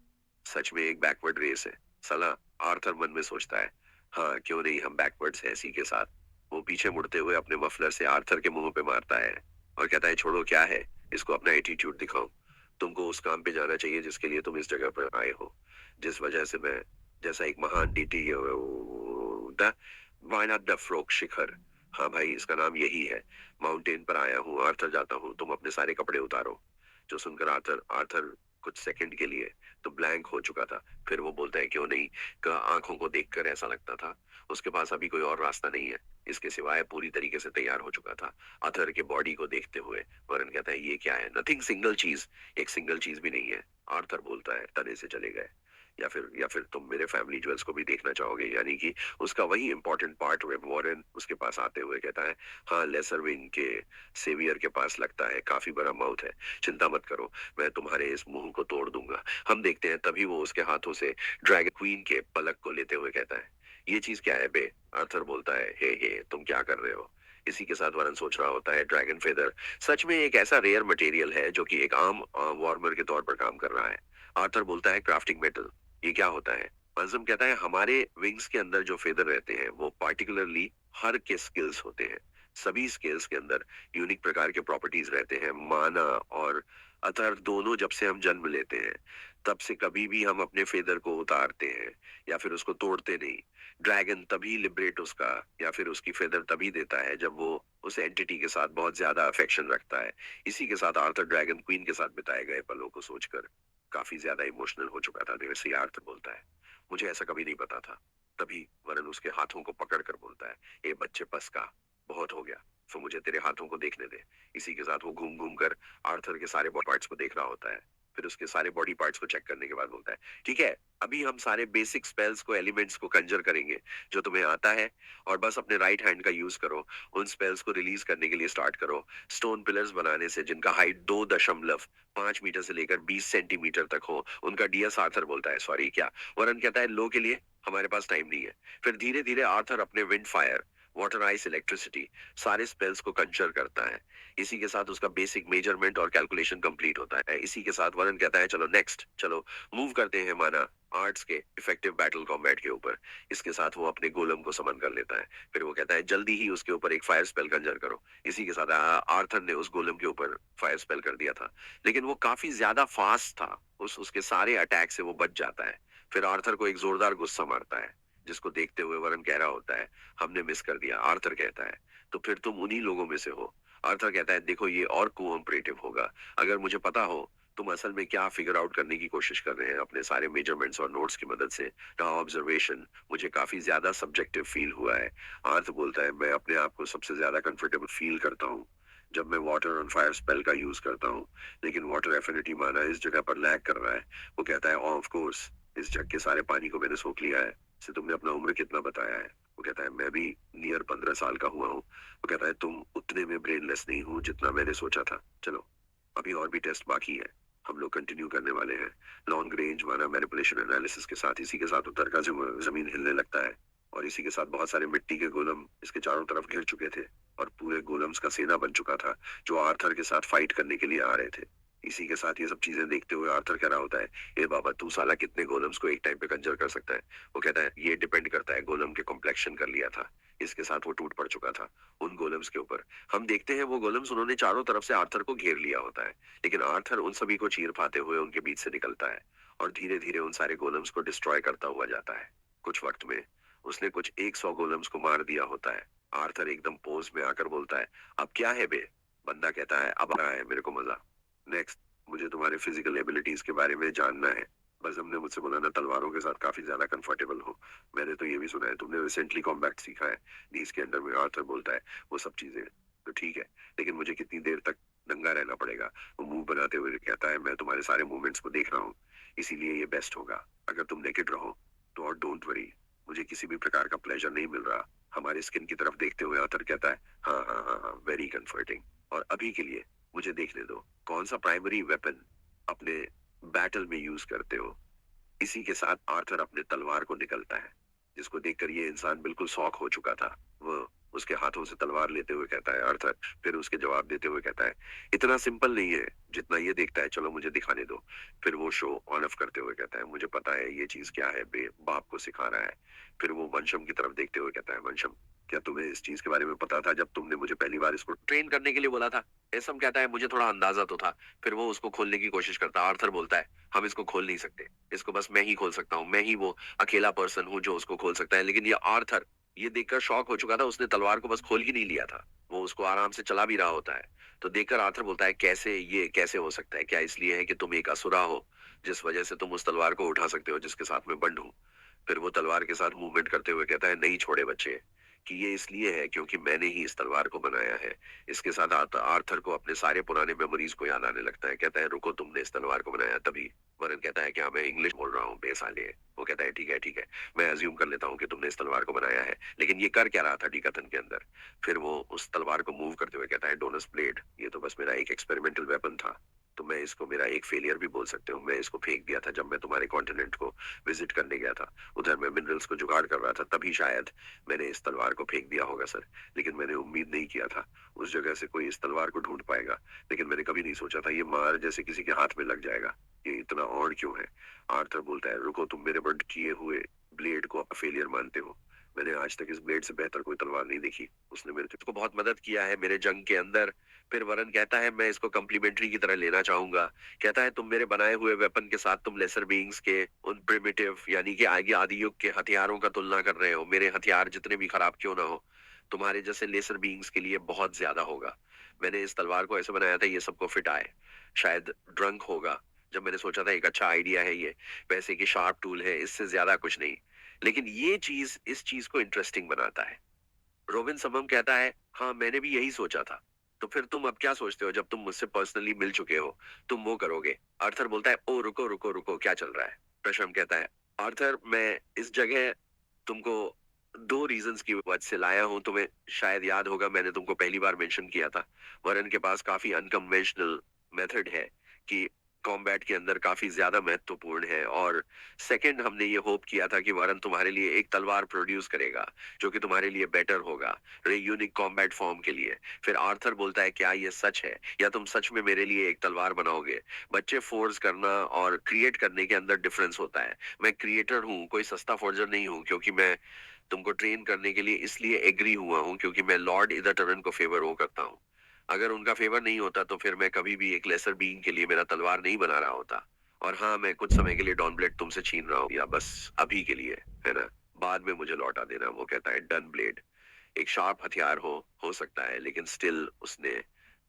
सच में एक बैकवर्ड रेस है। साला आर्थर मन में सोचता है, हाँ क्यों नहीं हम बैकवर्ड्स हैं इसी के साथ। वो पीछे मुड़ते हुए अपने मफलर से आर्थर के मुंह पे मारता है और कहता है, छोड़ो क्या है, इसको अपना एटीट्यूड दिखाओ। तुमको उस काम पे जाना चाहिए जिसके लिए तुम इस जगह पर आए हो। जिस वजह से मैं जैसा एक महान डीटी द वाई नॉट द फ्रोक शिखर। हाँ भाई इसका नाम यही है। माउंटेन पर आया हूँ, आर्थर जाता हूँ, तुम अपने सारे कपड़े उतारो। जो सुनकर आर्थर आर्थर कुछ सेकंड के लिए तो ब्लैंक हो चुका था। फिर वो बोलता है, क्यों नहीं? का आंखों को देखकर ऐसा लगता था उसके पास अभी कोई और रास्ता नहीं है इसके सिवाय। पूरी तरीके से तैयार हो चुका था आर्थर के बॉडी को देखते हुए। वरन कहता है, ये क्या है? नथिंग, सिंगल चीज, एक सिंगल चीज भी नहीं है। आर्थर बोलता है, तने से चले गए। या फिर तुम मेरे फैमिली ज्वेल्स को भी देखना चाहोगे? यानी कि उसका वही इंपॉर्टेंट पार्ट हुए। वॉरेन उसके पास आते हुए कहता है, हाँ लेसर विंग के सेवियर के पास लगता है काफी बड़ा माउथ है। चिंता मत करो, मैं तुम्हारे इस मुंह को तोड़ दूंगा। हम देखते हैं। तभी वो उसके हाथों से ड्रैगन क्वीन के पलक को लेते हुए कहता है, ये चीज क्या है बे? आर्थर बोलता है, हे तुम क्या कर रहे हो? इसी के साथ वरन सोच रहा होता है, ड्रैगन फेदर सच में एक ऐसा रेयर मटेरियल है जो कि एक आम वार्मर के तौर पर काम कर रहा है। आर्थर बोलता है, क्राफ्टिंग मेटल, ये क्या होता है? मंजम कहता है, हमारे विंग्स के अंदर जो फेदर रहते हैं वो पार्टिकुलरली हर के स्किल्स होते हैं। सभी स्किल्स के अंदर यूनिक प्रकार के प्रॉपर्टीज रहते हैं। माना और अतर दोनों जब से हम जन्म लेते हैं तब से कभी भी हम अपने फेदर को उतारते हैं या फिर उसको तोड़ते नहीं। ड्रैगन तभी लिबरेट उसका या फिर उसकी फेदर तभी देता है जब वो उस एंटिटी के साथ बहुत ज्यादा अफेक्शन रखता है। इसी के साथ आर्थर ड्रैगन क्वीन के साथ बिताए गए पलों को सोचकर काफी ज्यादा इमोशनल हो चुका था। जैसे आर्थर बोलता है, मुझे ऐसा कभी नहीं पता था। तभी वरन उसके हाथों को पकड़ कर बोलता है, ए बच्चे बस का, बहुत हो गया, तो मुझे तेरे हाथों को देखने दे। इसी के साथ वो घूम घूम कर आर्थर के सारे बॉडी पार्ट्स को देख रहा होता है। फिर उसके सारे बॉडी पार्ट्स को चेक करने के बाद बोलता है, ठीक है अभी हम सारे बेसिक स्पेल्स को, एलिमेंट्स को कंजर करेंगे जो तुम्हें आता है, और बस अपने राइट हैंड का यूज करो। उन स्पेल्स को रिलीज करने के लिए स्टार्ट करो। स्टोन पिलर्स बनाने से जिनका हाइट 2.5 मीटर से लेकर 20 सेंटीमीटर तक हो, उनका डीएस। आर्थर बोलता है, सॉरी क्या? वरन कहता है, लो के लिए हमारे पास टाइम नहीं है। फिर धीरे धीरे आर्थर अपने wind fire, water ice, electricity सारे स्पेल्स को कंजर करता है। इसी के साथ उसका बेसिक मेजरमेंट और कैलकुलेशन कंप्लीट होता है। इसी के साथ वरन कहता है, चलो नेक्स्ट, चलो मूव करते हैं माना आर्ट्स के इफेक्टिव बैटल कॉम्बैट के ऊपर। इसके साथ वो अपने गोलम को समन कर लेता है। फिर वो कहता है, जल्दी ही उसके ऊपर एक फायर स्पेल कंजर करो। इसी के साथ आर्थर ने उस गोलम के ऊपर फायर स्पेल कर दिया था, लेकिन वो काफी ज्यादा फास्ट था। उसके सारे अटैक से वो बच जाता है। फिर आर्थर को एक जोरदार गुस्सा मारता है, जिसको देखते हुए वरन कह रहा होता है, हमने मिस कर दिया। आर्थर कहता है, तो फिर तुम उन्हीं लोगों में से हो। आर्थर कहता है, देखो ये और कोऑपरेटिव होगा अगर मुझे पता हो तुम असल में क्या फिगर आउट करने की कोशिश कर रहे हैं अपने सारे मेजरमेंट्स और नोट्स की मदद से। रहा ऑब्जर्वेशन, मुझे काफी ज्यादा सब्जेक्टिव फील हुआ है। आर्थ बोलता है, मैं अपने आप को सबसे ज्यादा कंफर्टेबल फील करता हूँ जब मैं वाटर ऑन फायर स्पेल का यूज करता हूँ, लेकिन वाटर एफिनिटी माना इस जगह पर लैग कर रहा है। वो कहता है, ऑफ कोर्स इस जग के सारे पानी को मैंने सोख लिया है। से तुमने अपना उम्र कितना बताया है? वो कहता है, मैं भी नियर 15 साल का हुआ हूँ। वो कहता है, तुम उतने में ब्रेनलेस नहीं हो जितना मैंने सोचा था। चलो अभी और भी टेस्ट बाकी है, हम लोग कंटिन्यू करने वाले हैं लॉन्ग रेंज वाला मैनिपुलेशन एनालिसिस के साथ। इसी के साथ उतर का जमीन हिलने लगता है और इसी के साथ बहुत सारे मिट्टी के गोलम इसके चारों तरफ घिर चुके थे और पूरे गोलम्स का सेना बन चुका था जो आर्थर के साथ फाइट करने के लिए आ रहे थे। इसी के साथ ये सब चीजें देखते हुए आर्थर कह रहा होता है, ए बाबा तू साला कितने गोलम्स को एक टाइम पे कंजर कर सकता है? वो कहता है, ये डिपेंड करता है, गोलम के कॉम्प्लेक्शन कर लिया था। इसके साथ वो टूट पड़ चुका था उन गोलेम्स के ऊपर। हम देखते हैं वो गोलेम्स उन्होंने चारों तरफ से आर्थर को घेर लिया होता है, लेकिन आर्थर उन सभी को चीर पाते हुए उनके बीच से निकलता है और धीरे धीरे उन सारे गोलेम्स को डिस्ट्रॉय करता हुआ जाता है। कुछ वक्त में उसने कुछ 100 गोलेम्स को मार दिया होता है। आर्थर एकदम पोज में आकर बोलता है, अब क्या है बे? बंदा कहता है, अब आ रहा है मेरे को मजा। नेक्स्ट, मुझे तुम्हारे फिजिकल एबिलिटीज के बारे में जानना है। बस हमने मुझसे बोला ना तलवारों के साथ काफी ज्यादा कंफर्टेबल हो। मैंने तो ये भी सुना है तुमने रिसेंटली कॉम्बैट सीखा है। नीस के अंडर में आर्थर बोलता है, वो सब चीजें तो ठीक है, लेकिन मुझे कितनी देर तक नंगा रहना पड़ेगा? वो मुंह बनाते हुए कहता है, मैं तुम्हारे सारे मूवमेंट्स को देख रहा हूँ, इसीलिए ये बेस्ट होगा अगर तुम नेकेड रहो तो। और डोंट वरी, मुझे किसी भी प्रकार का प्लेजर नहीं मिल रहा। हमारे स्किन की तरफ देखते हुए आर्थर कहता है, हाँ हाँ हाँ हाँ, वेरी कंफर्टिंग। और अभी के लिए मुझे देखने दो, कौन सा प्राइमरी वेपन अपने बैटल में यूज करते हो। इसी के साथ आर्थर अपने तलवार को निकलता है, जिसको देखकर ये इंसान बिल्कुल शॉक हो चुका था। वो उसके हाथों से तलवार लेते हुए कहता है, आर्थर। फिर उसके जवाब देते हुए कहता है, इतना सिंपल नहीं है जितना ये देखता है, चलो मुझे दिखाने दो। फिर वो शो ऑन ऑफ करते हुए कहता है, मुझे पता है ये चीज क्या है, बे बाप को सिखा रहा है। फिर वो वंशम की तरफ देखते हुए कहता है, वंशम, क्या तुम्हें इस चीज के बारे में पता था जब तुमने मुझे पहली बार इसको ट्रेन करने के लिए बोला था? एसम कहता है, मुझे थोड़ा अंदाजा तो था। फिर वो उसको खोलने की कोशिश करता है। आर्थर बोलता है, हम इसको खोल नहीं सकते, इसको बस मैं ही खोल सकता हूँ, मैं ही वो अकेला पर्सन हूँ जो उसको खोल सकता है। लेकिन ये आर्थर ये देखकर शॉक हो चुका था, उसने तलवार को बस खोल ही नहीं लिया था, वो उसको आराम से चला भी रहा होता है। तो देखकर आर्थर बोलता है, कैसे ये कैसे हो सकता है? क्या इसलिए है कि तुम एक असुरा हो जिस वजह से तुम उस तलवार को उठा सकते हो जिसके साथ मैं बंद हूँ? फिर वो तलवार के साथ मूवमेंट करते हुए कहता है, नहीं छोड़े बच्चे, कि ये इसलिए है क्योंकि मैंने ही इस तलवार को बनाया है। इसके साथ आर्थर को अपने सारे पुराने मेमोरीज को याद आने लगता है। कहता है, रुको, तुमने इस तलवार को बनाया तभी? वरन कहता है, क्या मैं इंग्लिश बोल रहा हूँ बेसाले? वो कहता है, ठीक है ठीक है, मैं अज्यूम कर लेता हूँ कि तुमने इस तलवार को बनाया है, लेकिन ये कर क्या रहा था डीकाथन के अंदर? फिर वो उस तलवार को मूव करते हुए कहता है, डोनस ब्लेड, ये तो बस मेरा एक एक्सपेरिमेंटल वेपन था। तो मैं इसको मेरा एक फेलियर भी बोल सकते हो। मैं इसको फेंक दिया था जब मैं तुम्हारे कॉन्टिनेंट को विजिट करने गया था। उधर मैं मिनरल्स को जुगाड़ कर रहा था, तभी शायद मैंने इस तलवार को फेंक दिया होगा सर। लेकिन मैंने उम्मीद नहीं किया था उस जगह से कोई इस तलवार को ढूंढ पाएगा। लेकिन मैंने कभी नहीं सोचा था ये मार जैसे किसी के हाथ में लग जाएगा। ये इतना ऑड क्यों है? आर्थर बोलता है, रुको, तुम मेरे बर्ड किए हुए ब्लेड को फेलियर मानते हो? मैंने आज तक इस ब्लेड से बेहतर कोई तलवार नहीं देखी। उसने मेरे को बहुत मदद किया है मेरे जंग के अंदर। फिर वरन कहता है, मैं इसको कम्प्लीमेंट्री की तरह लेना चाहूंगा। कहता है, तुम मेरे बनाए हुए वेपन के साथ तुम लेसर बीइंग्स के उन प्रिमिटिव यानी कि आगे आदि युग के हथियारों का तुलना कर रहे हो। मेरे हथियार जितने भी खराब क्यों ना हो, तुम्हारे जैसे लेसर बीइंग्स के लिए बहुत ज्यादा होगा। मैंने इस तलवार को ऐसे बनाया था ये सबको फिट आए। शायद ड्रंक होगा जब मैंने सोचा था एक अच्छा आइडिया है ये, वैसे कि शार्प टूल है, इससे ज्यादा कुछ नहीं। लेकिन ये चीज इस चीज को इंटरेस्टिंग बनाता है। रोबिन समम कहता है, हाँ मैंने भी यही सोचा था। तो फिर तुम अब क्या सोचते हो? जब तुम मुझसे पर्सनली मिल चुके हो तुम वो करोगे? आर्थर बोलता है, ओ रुको रुको रुको, क्या चल रहा है? प्रशम कहता है, आर्थर, मैं इस जगह तुमको दो रीजंस की वजह से लाया हूं। तुम्हें शायद याद होगा मैंने तुमको पहली बार मेंशन किया था, वरन के पास काफी अनकन्वेंशनल मेथड है कि कॉम्बैट के अंदर काफी ज्यादा महत्वपूर्ण है। और सेकंड, हमने ये होप किया था कि वरन तुम्हारे लिए एक तलवार प्रोड्यूस करेगा जो कि तुम्हारे लिए बेटर होगा यूनिक कॉम्बैट फॉर्म के लिए। फिर आर्थर बोलता है, क्या ये सच है या तुम सच में मेरे लिए एक तलवार बनाओगे? बच्चे, फोर्स करना और क्रिएट करने के अंदर डिफरेंस होता है। मैं क्रिएटर हूँ, कोई सस्ता फोर्जर नहीं हूँ, क्योंकि मैं तुमको ट्रेन करने के लिए इसलिए एग्री हुआ हूँ क्योंकि मैं लॉर्ड इधर टर्न को फेवर हो करता हूँ। अगर उनका फेवर नहीं होता तो फिर मैं कभी भी एक लेसर बीइंग के लिए मेरा तलवार नहीं बना रहा होता। और हाँ, मैं कुछ समय के लिए डॉन ब्लेड तुमसे छीन रहा हूँ, या बस अभी के लिए, है ना? बाद में मुझे लौटा देना। वो कहता है, डन ब्लेड एक शार्प हथियार हो सकता है, लेकिन स्टिल उसने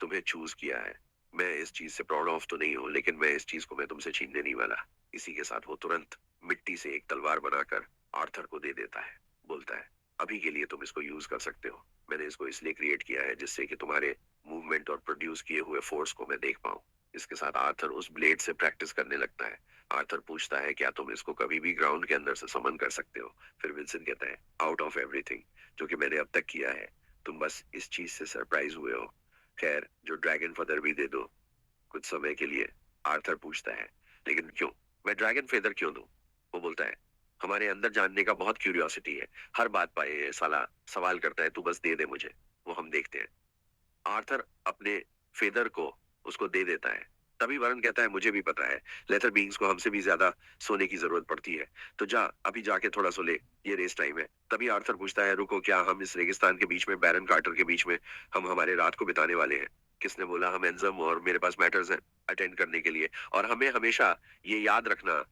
तुम्हें चूज किया है। मैं इस चीज से प्राउड ऑफ तो नहीं हूँ, लेकिन मैं इस चीज को मैं तुमसे छीनने नहीं वाला। इसी के साथ वो तुरंत मिट्टी से एक तलवार बनाकर आर्थर को दे देता है। बोलता है, अभी के लिए तुम इसको यूज कर सकते हो। मैंने इसको इसलिए क्रिएट किया है जिससे कि तुम्हारे मूवमेंट और प्रोड्यूस किए हुए फोर्स को मैं देख पाऊं। इसके साथ आर्थर उस ब्लेड से प्रैक्टिस करने लगता है। आर्थर पूछता है, क्या तुम इसको कभी भी ग्राउंड के अंदर से समन कर सकते हो? फिर विंसन कहता है, आउट ऑफ एवरीथिंग जो कि मैंने अब तक किया है, तुम बस इस चीज से सरप्राइज हुए हो। खैर, जो ड्रैगन फदर भी दे दो कुछ समय के लिए। आर्थर पूछता है, लेकिन क्यों? मैं ड्रैगन फेदर क्यों दूं? वो बोलता है, हमारे अंदर जानने का बहुत क्यूरियोसिटी है। हर बात पर ये साला सवाल करता है, तू बस दे दे मुझे, वो हम देखते हैं। आर्थर अपने फेदर को उसको दे देता है। तभी वरुण कहता है मुझे भी पता है, लेथर बीइंग्स को हमसे भी ज्यादा सोने की जरूरत पड़ती है। तो जा अभी जाके थोड़ा सो ले, ये रेस टाइम है। तभी आर्थर पूछता है रुको, क्या हम इस रेगिस्तान के बीच में, बैरन कार्टर के बीच में, हम हमारे रात को बिताने वाले हैं? किसने बोला? हम एंजम और मेरे पास मैटर्स हैं अटेंड करने के लिए। और हमें हमेशा ये याद रखना,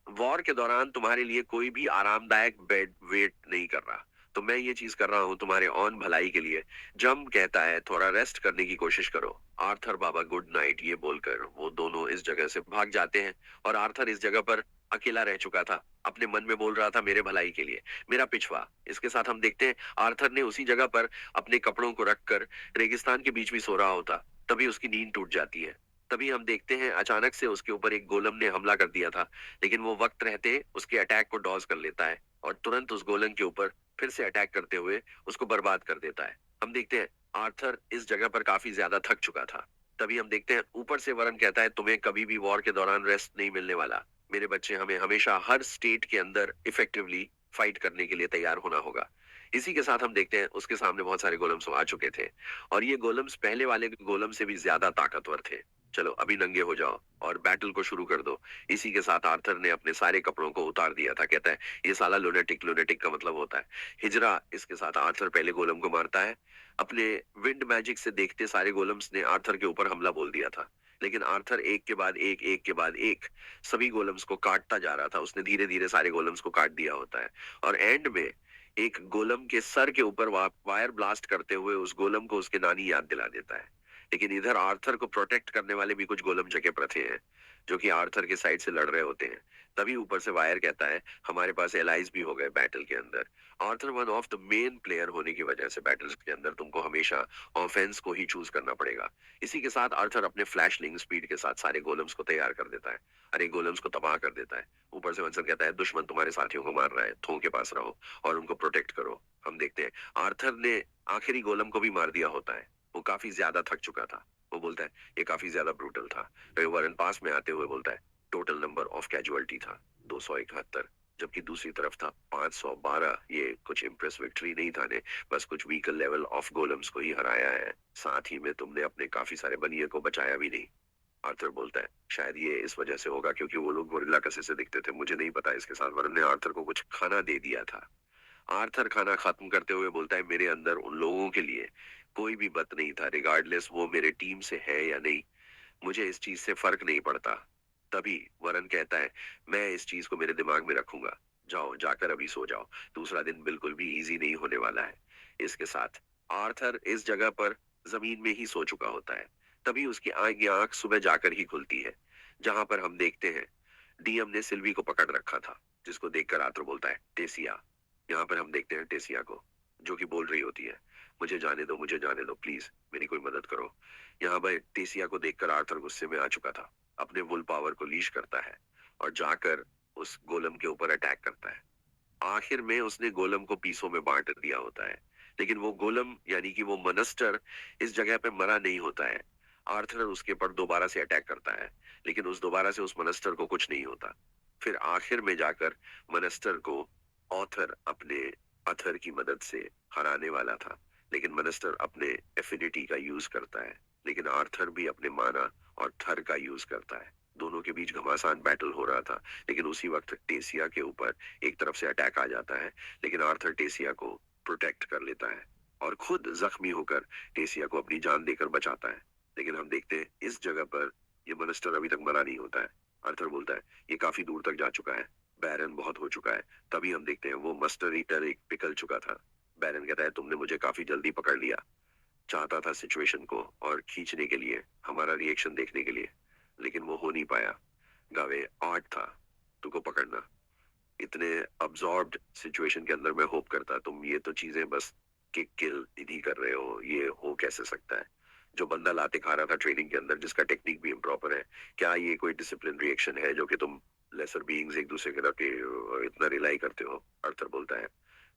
वॉर के दौरान तुम्हारे लिए कोई भी आरामदायक बेड वेट नहीं कर रहा। तो मैं ये चीज कर रहा हूँ तुम्हारे ऑन भलाई के लिए। जम कहता है थोड़ा रेस्ट करने की कोशिश करो। आर्थर बाबा गुड नाइट ये बोलकर वो दोनों इस जगह से भाग जाते हैं। और आर्थर इस जगह पर अकेला रह चुका था, अपने मन में बोल रहा था मेरे भलाई के लिए, मेरा पिछवा। इसके साथ हम देखते हैं आर्थर ने उसी जगह पर अपने कपड़ों को रखकर रेगिस्तान के बीच में सो रहा होता। तभी उसकी नींद टूट जाती है। तभी हम देखते हैं अचानक से उसके ऊपर एक गोलम ने हमला कर दिया था, लेकिन वो वक्त रहते उसके अटैक को डॉज कर लेता है और तुरंत उस गोलन के ऊपर फिर से अटैक करते हुए उसको बर्बाद कर देता है। हम देखते हैं आर्थर इस जगह पर काफी ज्यादा थक चुका था। तभी हम देखते हैं ऊपर से वरन कहता है तुम्हें कभी भी वॉर के दौरान रेस्ट नहीं मिलने वाला मेरे बच्चे। हमें हमेशा हर स्टेट के अंदर इफेक्टिवली फाइट करने के लिए तैयार होना होगा। इसी के साथ हम देखते हैं उसके सामने बहुत सारे गोलम्स आ चुके थे और ये गोलम्स पहले वाले गोलम से भी ज्यादा ताकतवर थे। चलो अभी नंगे हो जाओ और बैटल को शुरू कर दो। इसी के साथ आर्थर ने अपने सारे कपड़ों को उतार दिया था। कहता है ये साला लुनेटिक, लुनेटिक का मतलब होता है हिजरा। इसके साथ आर्थर पहले गोलम को मारता है। अपने विंड मैजिक से देखते सारे गोलम्स ने आर्थर के ऊपर हमला बोल दिया था, लेकिन आर्थर एक के बाद एक के बाद एक सभी गोलम्स को काटता जा रहा था। उसने धीरे धीरे सारे गोलम्स को काट दिया होता है और एंड में एक गोलम के सर के ऊपर वायर ब्लास्ट करते हुए उस गोलम को उसके नानी याद दिला देता है। लेकिन इधर आर्थर को प्रोटेक्ट करने वाले भी कुछ गोलम जगह पर थे हैं, जो कि आर्थर के साइड से लड़ रहे होते हैं। तभी ऊपर से वायर कहता है हमारे पास एलाइज भी हो गए बैटल के अंदर। Arthur one of the main player होने की वजह से बैटल्स के अंदर तुमको हमेशा ऑफेंस को ही चूज करना पड़ेगा। इसी के साथ आर्थर अपने फ्लैशलिंग स्पीड के साथ सारे गोलम्स को तैयार कर देता है, अरे गोलम्स को तबाह कर देता है। ऊपर से वंसन कहता है दुश्मन तुम्हारे साथियों को मार रहा है, थों के पास रहो और उनको प्रोटेक्ट करो। हम देखते हैं आर्थर ने आखिरी गोलम को भी मार दिया होता है। वो काफी ज्यादा थक चुका था। वो बोलता है ये काफी ज्यादा ब्रूटल था। वरन पास में आते हुए बोलता है टोटल नंबर ऑफ कैजुअलिटी था 271, जबकि दूसरी तरफ था 512। ये कुछ इम्प्रेस विक्ट्री नहीं था ने, बस कुछ व्हीकल लेवल ऑफ गोलम्स को ही हराया है। साथ ही में तुमने अपने काफी सारे बनिए को बचाया भी नहीं। आर्थर बोलता है शायद ये इस वजह से होगा क्योंकि वो लोग गोरिल्ला कसे से दिखते थे, मुझे नहीं पता। इसके साथ वरन ने आर्थर को कुछ खाना दे दिया था। आर्थर खाना खत्म करते हुए बोलता है मेरे अंदर उन लोगों के लिए कोई भी बत नहीं था, रिगार्डलेस वो मेरे टीम से है या नहीं। मुझे इस चीज से फर्क नहीं पड़ता। तभी वरन कहता है मैं इस चीज को मेरे दिमाग में रखूंगा। जाओ जाकर अभी सो जाओ, दूसरा दिन बिल्कुल भी इजी नहीं होने वाला है। इसके साथ आर्थर इस जगह पर जमीन में ही सो चुका होता है। तभी उसकी आंख सुबह जाकर ही खुलती है, जहां पर हम देखते हैं डीएम ने सिल्वी को पकड़ रखा था, जिसको देखकर आर्थर बोलता है टेसिया। यहाँ पर हम देखते हैं टेसिया को, जो कि बोल रही होती है मुझे जाने दो, मुझे जाने दो, प्लीज मेरी कोई मदद करो। यहाँ पर टेसिया को देखकर आर्थर गुस्से में आ चुका था। अपने वुल पावर को लीश करता है और जाकर उस गोलम के ऊपर अटैक करता है। आखिर में उसने गोलम को पीसों में बांट दिया होता है, लेकिन वो गोलम यानी कि वो मनस्टर इस जगह पे मरा नहीं होता है। आर्थर उसके ऊपर दोबारा से अटैक करता है, लेकिन उस दोबारा से उस मनस्टर को कुछ नहीं होता। फिर आखिर में जाकर मनस्टर को ऑथर अपने अथर की मदद से हराने वाला था, लेकिन मनस्टर अपने एफिनिटी का यूज करता है, लेकिन आर्थर भी अपने माना और थर का यूज करता है। दोनों के बीच घमासान बैटल हो रहा था, लेकिन उसी वक्त टेसिया के ऊपर एक तरफ से अटैक आ जाता है, लेकिन आर्थर टेसिया को प्रोटेक्ट कर लेता है और खुद जख्मी होकर टेसिया को अपनी जान देकर बचाता है। लेकिन हम देखते हैं इस जगह पर ये मॉन्स्टर अभी तक मरा नहीं होता है। आर्थर बोलता है ये काफी दूर तक जा चुका है, बैरन बहुत हो चुका है। तभी हम देखते हैं वो मस्टर ईटर एक पिघल चुका था। बैरन कहता है तुमने मुझे काफी जल्दी पकड़ लिया, चाहता था सिचुएशन को और खींचने के लिए, हमारा रिएक्शन देखने के लिए, लेकिन वो हो नहीं पाया। गावे आर्ट था तुमको पकड़ना। इतने अब्सॉर्ब्ड सिचुएशन के अंदर मैं होप करता तुम ये तो चीजें बस किक किल इन्हीं कर रहे हो, ये हो कैसे सकता है? जो बंदा लाते खा रहा था ट्रेनिंग के अंदर, जिसका टेक्निक भी इम्प्रॉपर है, क्या ये कोई डिसिप्लिन रिएक्शन है जो कि तुम लेसर बीइंग्स एक दूसरे के रखे इतना रिलाई करते हो? अर्थर बोलता है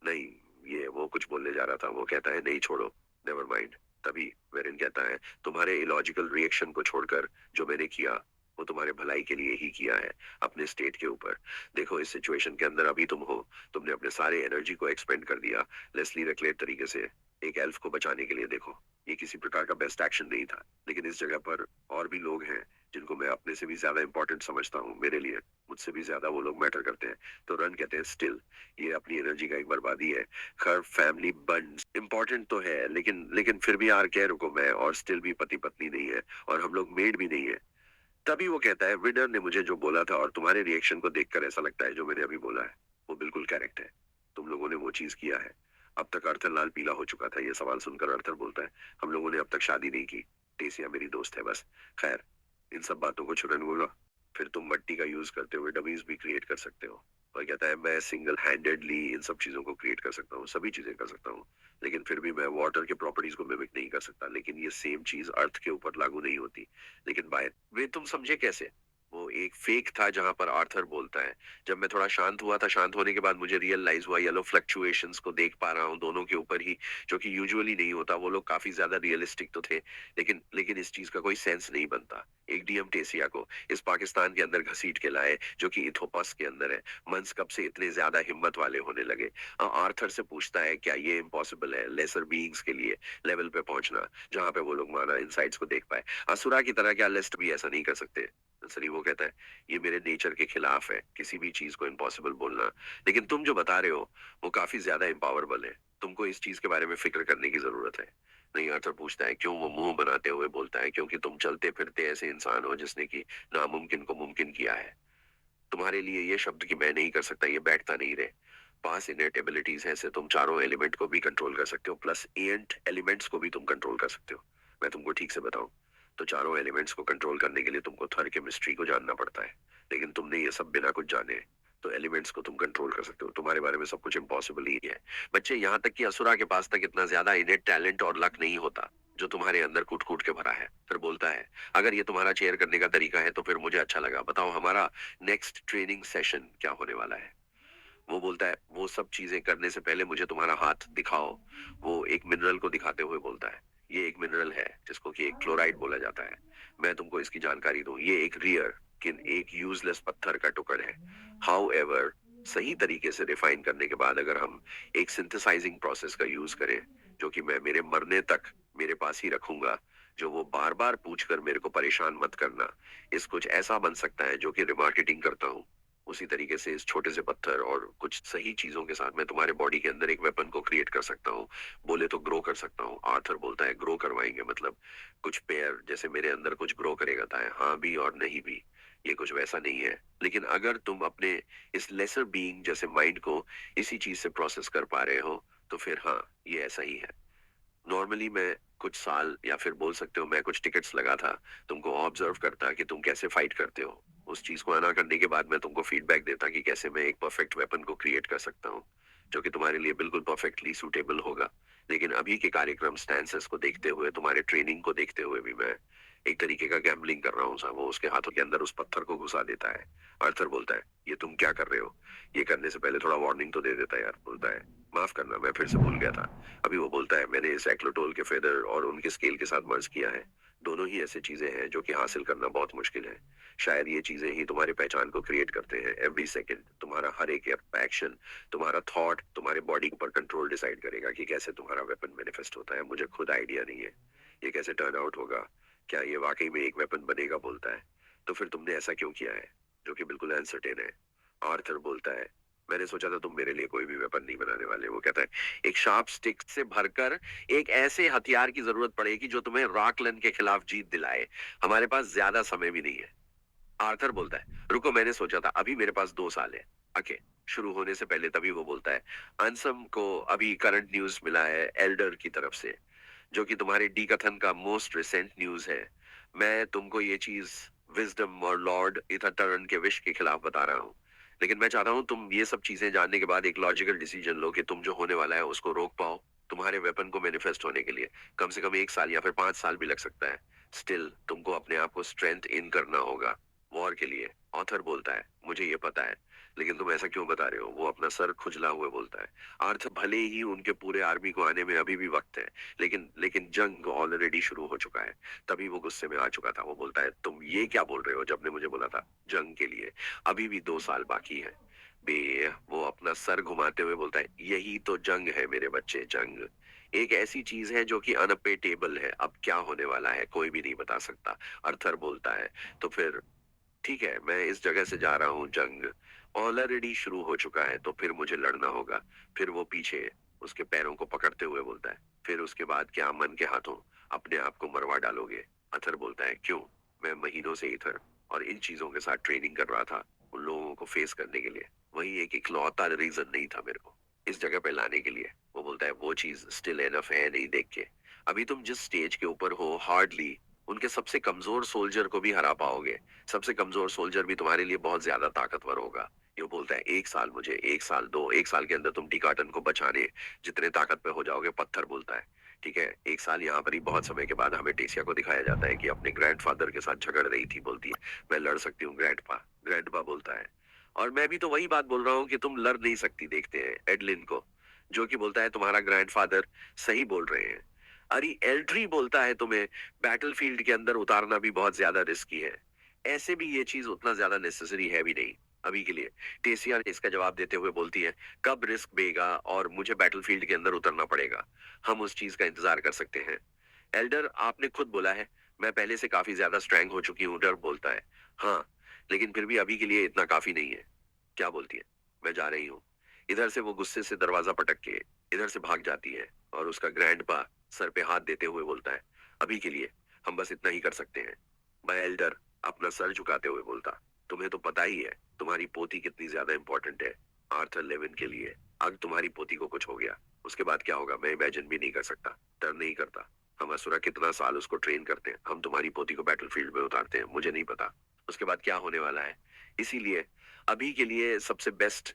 नहीं, ये वो कुछ बोलने जा रहा था। वो कहता है नहीं छोड़ो, नेवर माइंड। तभी वेरिन कहता है तुम्हारे इलॉजिकल रिएक्शन को छोड़कर जो मैंने किया वो तुम्हारे भलाई के लिए ही किया है, अपने स्टेट के ऊपर। देखो इस सिचुएशन के अंदर अभी तुम हो, तुमने अपने सारे एनर्जी को एक्सपेंड कर दिया लेस्ली रेक्लेट तरीके से एक एल्फ को बचाने के लिए। देखो ये किसी प्रकार का बेस्ट एक्शन नहीं था, लेकिन इस जगह पर और भी लोग हैं जिनको मैं अपने से भी ज्यादा इंपॉर्टेंट समझता हूँ मेरे लिए, मुझसे भी ज्यादा वो लोग मैटर करते हैं, तो रन कहते हैं स्टिल। ये अपनी एनर्जी का एक बर्बादी है। खैर फैमिली बंड्स इंपॉर्टेंट तो है, लेकिन फिर भी यार कह रुको, मैं और स्टिल भी पति पत्नी नहीं है, और हम लोग मेड भी नहीं है। तभी वो कहता है विनर ने मुझे जो बोला था और तुम्हारे रिएक्शन को देखकर ऐसा लगता है जो मैंने अभी बोला है वो बिल्कुल करेक्ट है। तुम लोगों ने वो चीज किया है। अब तक अर्थर लाल पीला हो चुका था। ये सवाल सुनकर अर्थर बोलता है हम लोगों ने अब तक शादी नहीं की। टेसिया मेरी दोस्त है बस। खैर इन सब बातों को छुड़न बोला, फिर तुम मट्टी का यूज करते हुए डमीज भी क्रिएट कर सकते हो। और कहता है मैं सिंगल हैंडेडली इन सब चीजों को क्रिएट कर सकता हूँ, सभी चीजें कर सकता हूँ, लेकिन फिर भी मैं वाटर के प्रॉपर्टीज को मिमिक नहीं कर सकता। लेकिन ये सेम चीज अर्थ के ऊपर लागू नहीं होती। लेकिन बाय वे तुम समझे कैसे? वो एक फेक था जहां पर आर्थर बोलता है जब मैं थोड़ा शांत हुआ था, शांत होने के बाद मुझे रियलाइज हुआ येलो फ्लक्चुएशंस को देख पा रहा हूँ दोनों के ऊपर ही, जो कि यूजुअली नहीं होता। वो लोग काफी ज्यादा रियलिस्टिक तो थे, लेकिन लेकिन इस चीज का कोई सेंस नहीं बनता। एक डीएम टेसिया को इस पाकिस्तान के अंदर घसीट के लाए जो कि इथोपस के अंदर है। मंस कब से इतने ज्यादा हिम्मत वाले होने लगे? आर्थर से पूछता है क्या ये इम्पॉसिबल है लेसर बीइंग्स के लिए लेवल पे पहुंचना जहां पे वो लोग माना इनसाइट्स को देख पाए? असुरा की तरह क्या लिस्ट भी ऐसा नहीं कर सकते? सरी वो कहता है ये मेरे नेचर के खिलाफ है किसी भी चीज को इम्पॉसिबल बोलना। लेकिन तुम जो बता रहे हो वो काफी ज्यादा इम्पावरेबल है। तुमको इस चीज के बारे में फिक्र करने की जरूरत है। नहीं, आर्थर पूछता है क्यों? वो मुंह बनाते हुए बोलता है क्योंकि तुम चलते फिरते ऐसे इंसान हो जिसने कि नामुमकिन को मुमकिन किया है। तुम्हारे लिए ये शब्द कि मैं नहीं कर सकता ये बैठता नहीं रे। पास इनेट एबिलिटीज है से तुम चारों एलिमेंट को भी कंट्रोल कर सकते हो, प्लस एंट एलिमेंट्स को भी तुम कंट्रोल कर सकते हो। मैं तुमको ठीक से बताऊं तो चारों एलिमेंट्स को कंट्रोल करने के लिए तुमको थर केमिस्ट्री को जानना पड़ता है, लेकिन तुमने ये सब बिना कुछ जाने तो एलिमेंट्स को तुम कंट्रोल कर सकते हो। तुम्हारे बारे में सब कुछ इम्पॉसिबल ही है बच्चे, यहाँ तक कि असुरा के पास तक इतना ज्यादा इनेट टैलेंट और लक नहीं होता जो तुम्हारे अंदर कूट कूट के भरा है। फिर बोलता है अगर ये तुम्हारा चेयर करने का तरीका है तो फिर मुझे अच्छा लगा। बताओ हमारा नेक्स्ट ट्रेनिंग सेशन क्या होने वाला है? वो बोलता है वो सब चीजें करने से पहले मुझे तुम्हारा हाथ दिखाओ। वो एक मिनरल को दिखाते हुए बोलता है ये एक मिनरल है जिसको कि एक क्लोराइड बोला जाता है। मैं तुमको इसकी जानकारी दूं, ये एक रियर किन एक यूजलेस पत्थर का टुकड़ है। हाउ एवर सही तरीके से रिफाइन करने के बाद अगर हम एक सिंथेसाइजिंग प्रोसेस का यूज करें जो कि मैं मेरे मरने तक मेरे पास ही रखूंगा, जो वो बार बार पूछ कर मेरे को परेशान मत करना, इस कुछ ऐसा बन सकता है जो कि रिमार्केटिंग करता हूँ। उसी तरीके से इस छोटे से पत्थर और कुछ सही चीजों के साथ मैं तुम्हारे बॉडी के अंदर एक वेपन को क्रिएट कर सकता हूँ। बोले तो ग्रो कर सकता हूँ। आर्थर बोलता है ग्रो करवाएंगे मतलब कुछ पेयर जैसे मेरे अंदर कुछ ग्रो करेगा था? हाँ भी और नहीं भी, ये कुछ वैसा नहीं है। लेकिन अगर तुम अपने इस लेसर बीइंग जैसे माइंड को इसी चीज से प्रोसेस कर पा रहे हो तो फिर हाँ ये ऐसा ही है। नॉर्मली मैं कुछ साल या फिर बोल सकते हो मैं कुछ टिकट्स लगा था, तुमको ऑब्जर्व करता कि तुम कैसे फाइट करते हो। उस चीज को अना करने के बाद मैं तुमको फीडबैक देता कि कैसे मैं एक परफेक्ट वेपन को क्रिएट कर सकता हूँ जो कि तुम्हारे लिए बिल्कुल परफेक्टली सूटेबल होगा। लेकिन अभी के कार्यक्रम स्टैंसेस को देखते हुए, तुम्हारे ट्रेनिंग को देखते हुए भी मैं एक तरीके का गैम्बलिंग कर रहा हूँ साहब। वो उसके हाथों के अंदर उस पत्थर को घुसा देता है। अर्थर बोलता है ये तुम क्या कर रहे हो? ये करने से पहले थोड़ा वार्निंग तो दे देता है यार। बोलता है माफ करना मैं फिर से भूल गया था। अभी वो बोलता है मैंने इस एक्लोटोल के फेदर और उनके स्केल के साथ मर्ज किया है। दोनों ही ऐसी चीजें हैं जो कि हासिल करना बहुत मुश्किल है। शायद ये चीजें ही तुम्हारी पहचान को क्रिएट करते हैं। एवरी सेकंड तुम्हारा हर एक एक्शन, तुम्हारा थॉट तुम्हारे बॉडी के ऊपर कंट्रोल डिसाइड करेगा कि कैसे तुम्हारा वेपन मैनिफेस्ट होता है। मुझे खुद आइडिया नहीं है ये कैसे टर्न आउट होगा, क्या ये वाकई में एक वेपन बनेगा? बोलता है तो फिर तुमने ऐसा क्यों किया है? जो कि बिल्कुल अनसर्टेन है। आर्थर बोलता है मैंने सोचा था तुम मेरे लिए कोई भी वेपन नहीं बनाने वाले। वो कहता है एक शार्प स्टिक से भरकर एक ऐसे हथियार की जरूरत पड़ेगी जो तुम्हें रॉकलन के खिलाफ जीत दिलाए। हमारे पास ज्यादा समय भी नहीं है। आर्थर बोलता है रुको, मैंने सोचा था अभी मेरे पास 2 साल है। ओके, शुरू होने से पहले तभी वो बोलता है अनसम को अभी करंट न्यूज मिला है एल्डर की तरफ से, जो कि तुम्हारे डी कथन का मोस्ट रिसेंट न्यूज है। मैं तुमको ये चीज विजडम और लॉर्ड इथरटर्न के विश के खिलाफ बता रहा हूँ, लेकिन मैं चाहता हूँ तुम ये सब चीजें जानने के बाद एक लॉजिकल डिसीजन लो कि तुम जो होने वाला है उसको रोक पाओ। तुम्हारे वेपन को मैनिफेस्ट होने के लिए कम से कम 1 साल या फिर 5 साल भी लग सकता है। स्टिल तुमको अपने आप को स्ट्रेंथ इन करना होगा वॉर के लिए। ऑथर बोलता है मुझे ये पता है, लेकिन तुम ऐसा क्यों बता रहे हो? वो अपना सर खुजला हुए बोलता है अर्थ भले ही उनके पूरे आर्मी को आने में अभी भी वक्त है, लेकिन लेकिन जंग ऑलरेडी शुरू हो चुका है। तभी वो गुस्से में आ चुका था। वो बोलता है तुम ये क्या बोल रहे हो? जब ने मुझे बोला था जंग के लिए अभी भी 2 साल बाकी है बे। वो अपना सर घुमाते हुए बोलता है यही तो जंग है मेरे बच्चे, जंग। एक ऐसी चीज है जो कि अनअपेटेबल है। अब क्या होने वाला है कोई भी नहीं बता सकता। अर्थर बोलता है, तो फिर ठीक है, मैं इस जगह से जा रहा हूँ, जंग ऑलरेडी शुरू हो चुका है, तो फिर मुझे लड़ना होगा। फिर वो पीछे उसके पैरों को पकड़ते हुए बोलता है, फिर उसके बाद क्या मन के हाथों अपने आप को मरवा डालोगे? अथर बोलता है, क्यों? मैं महीनों से इधर और इन चीजों के साथ ट्रेनिंग कर रहा था, उन लोगों को फेस करने के लिए। वही एक इकलौता रीजन नहीं था मेरे को इस जगह पे लाने के लिए। वो बोलता है, वो चीज स्टिल एनफ है नहीं देख के। अभी तुम जिस स्टेज के ऊपर हो, हार्डली उनके सबसे कमजोर सोल्जर को भी हरा पाओगे। सबसे कमजोर सोल्जर भी तुम्हारे लिए बहुत ज्यादा ताकतवर होगा। ये बोलता है, 1 साल मुझे, 1 साल दो, 1 साल के अंदर तुम टी कार्टन को बचाने जितने ताकत पे हो जाओगे। पत्थर बोलता है, ठीक है, 1 साल यहाँ पर ही बहुत समय के बाद हमें टेसिया को दिखाया जाता है कि अपने ग्रैंडफादर के साथ झगड़ रही थी। बोलती है, मैं लड़ सकती हूँ ग्रैंडपा। ग्रैंडपा बोलता है, और मैं भी तो वही बात बोल रहा हूँ कि तुम लड़ नहीं सकती। देखते हैं एडलिन को, जो कि बोलता है तुम्हारा ग्रैंडफादर सही बोल रहे हैं। अरे एल्ड्री बोलता है, तुम्हें बैटलफील्ड के अंदर उतारना भी बहुत ज्यादा रिस्की है। ऐसे भी ये चीज उतना ज्यादा नेसेसरी है भी नहीं अभी के लिए। टेसिया इसका जवाब देते हुए बोलती है, कब रिस्क बेगा और मुझे बैटलफील्ड के अंदर उतरना पड़ेगा, हम उस चीज का इंतजार कर सकते हैं। एल्डर, आपने खुद बोला है मैं पहले से काफी ज्यादा स्ट्रैंग हो चुकी हूँ। डर बोलता है, हाँ, लेकिन फिर भी अभी के लिए इतना काफी नहीं है। क्या बोलती है? मैं जा रही हूँ। इधर से वो गुस्से से दरवाजा पटक के इधर से भाग जाती है, और उसका ग्रैंडपा सर पे हाथ देते हुए बोलता है, अभी के लिए हम बस इतना ही कर सकते हैं। मैं एल्डर अपना सर झुकाते हुए बोलता, तुम्हें तो पता ही है तुम्हारी पोती कितनी ज्यादा इंपॉर्टेंट है आर्थर लेविन के लिए। अगर तुम्हारी पोती को कुछ हो गया, उसके बाद क्या होगा मैं इमेजिन भी नहीं कर सकता। डर नहीं करता। हम असुरा कितना साल उसको ट्रेन करते हैं, हम तुम्हारी पोती को बैटलफील्ड में उतारते हैं, मुझे नहीं पता उसके बाद क्या होने वाला है। इसीलिए अभी के लिए सबसे बेस्ट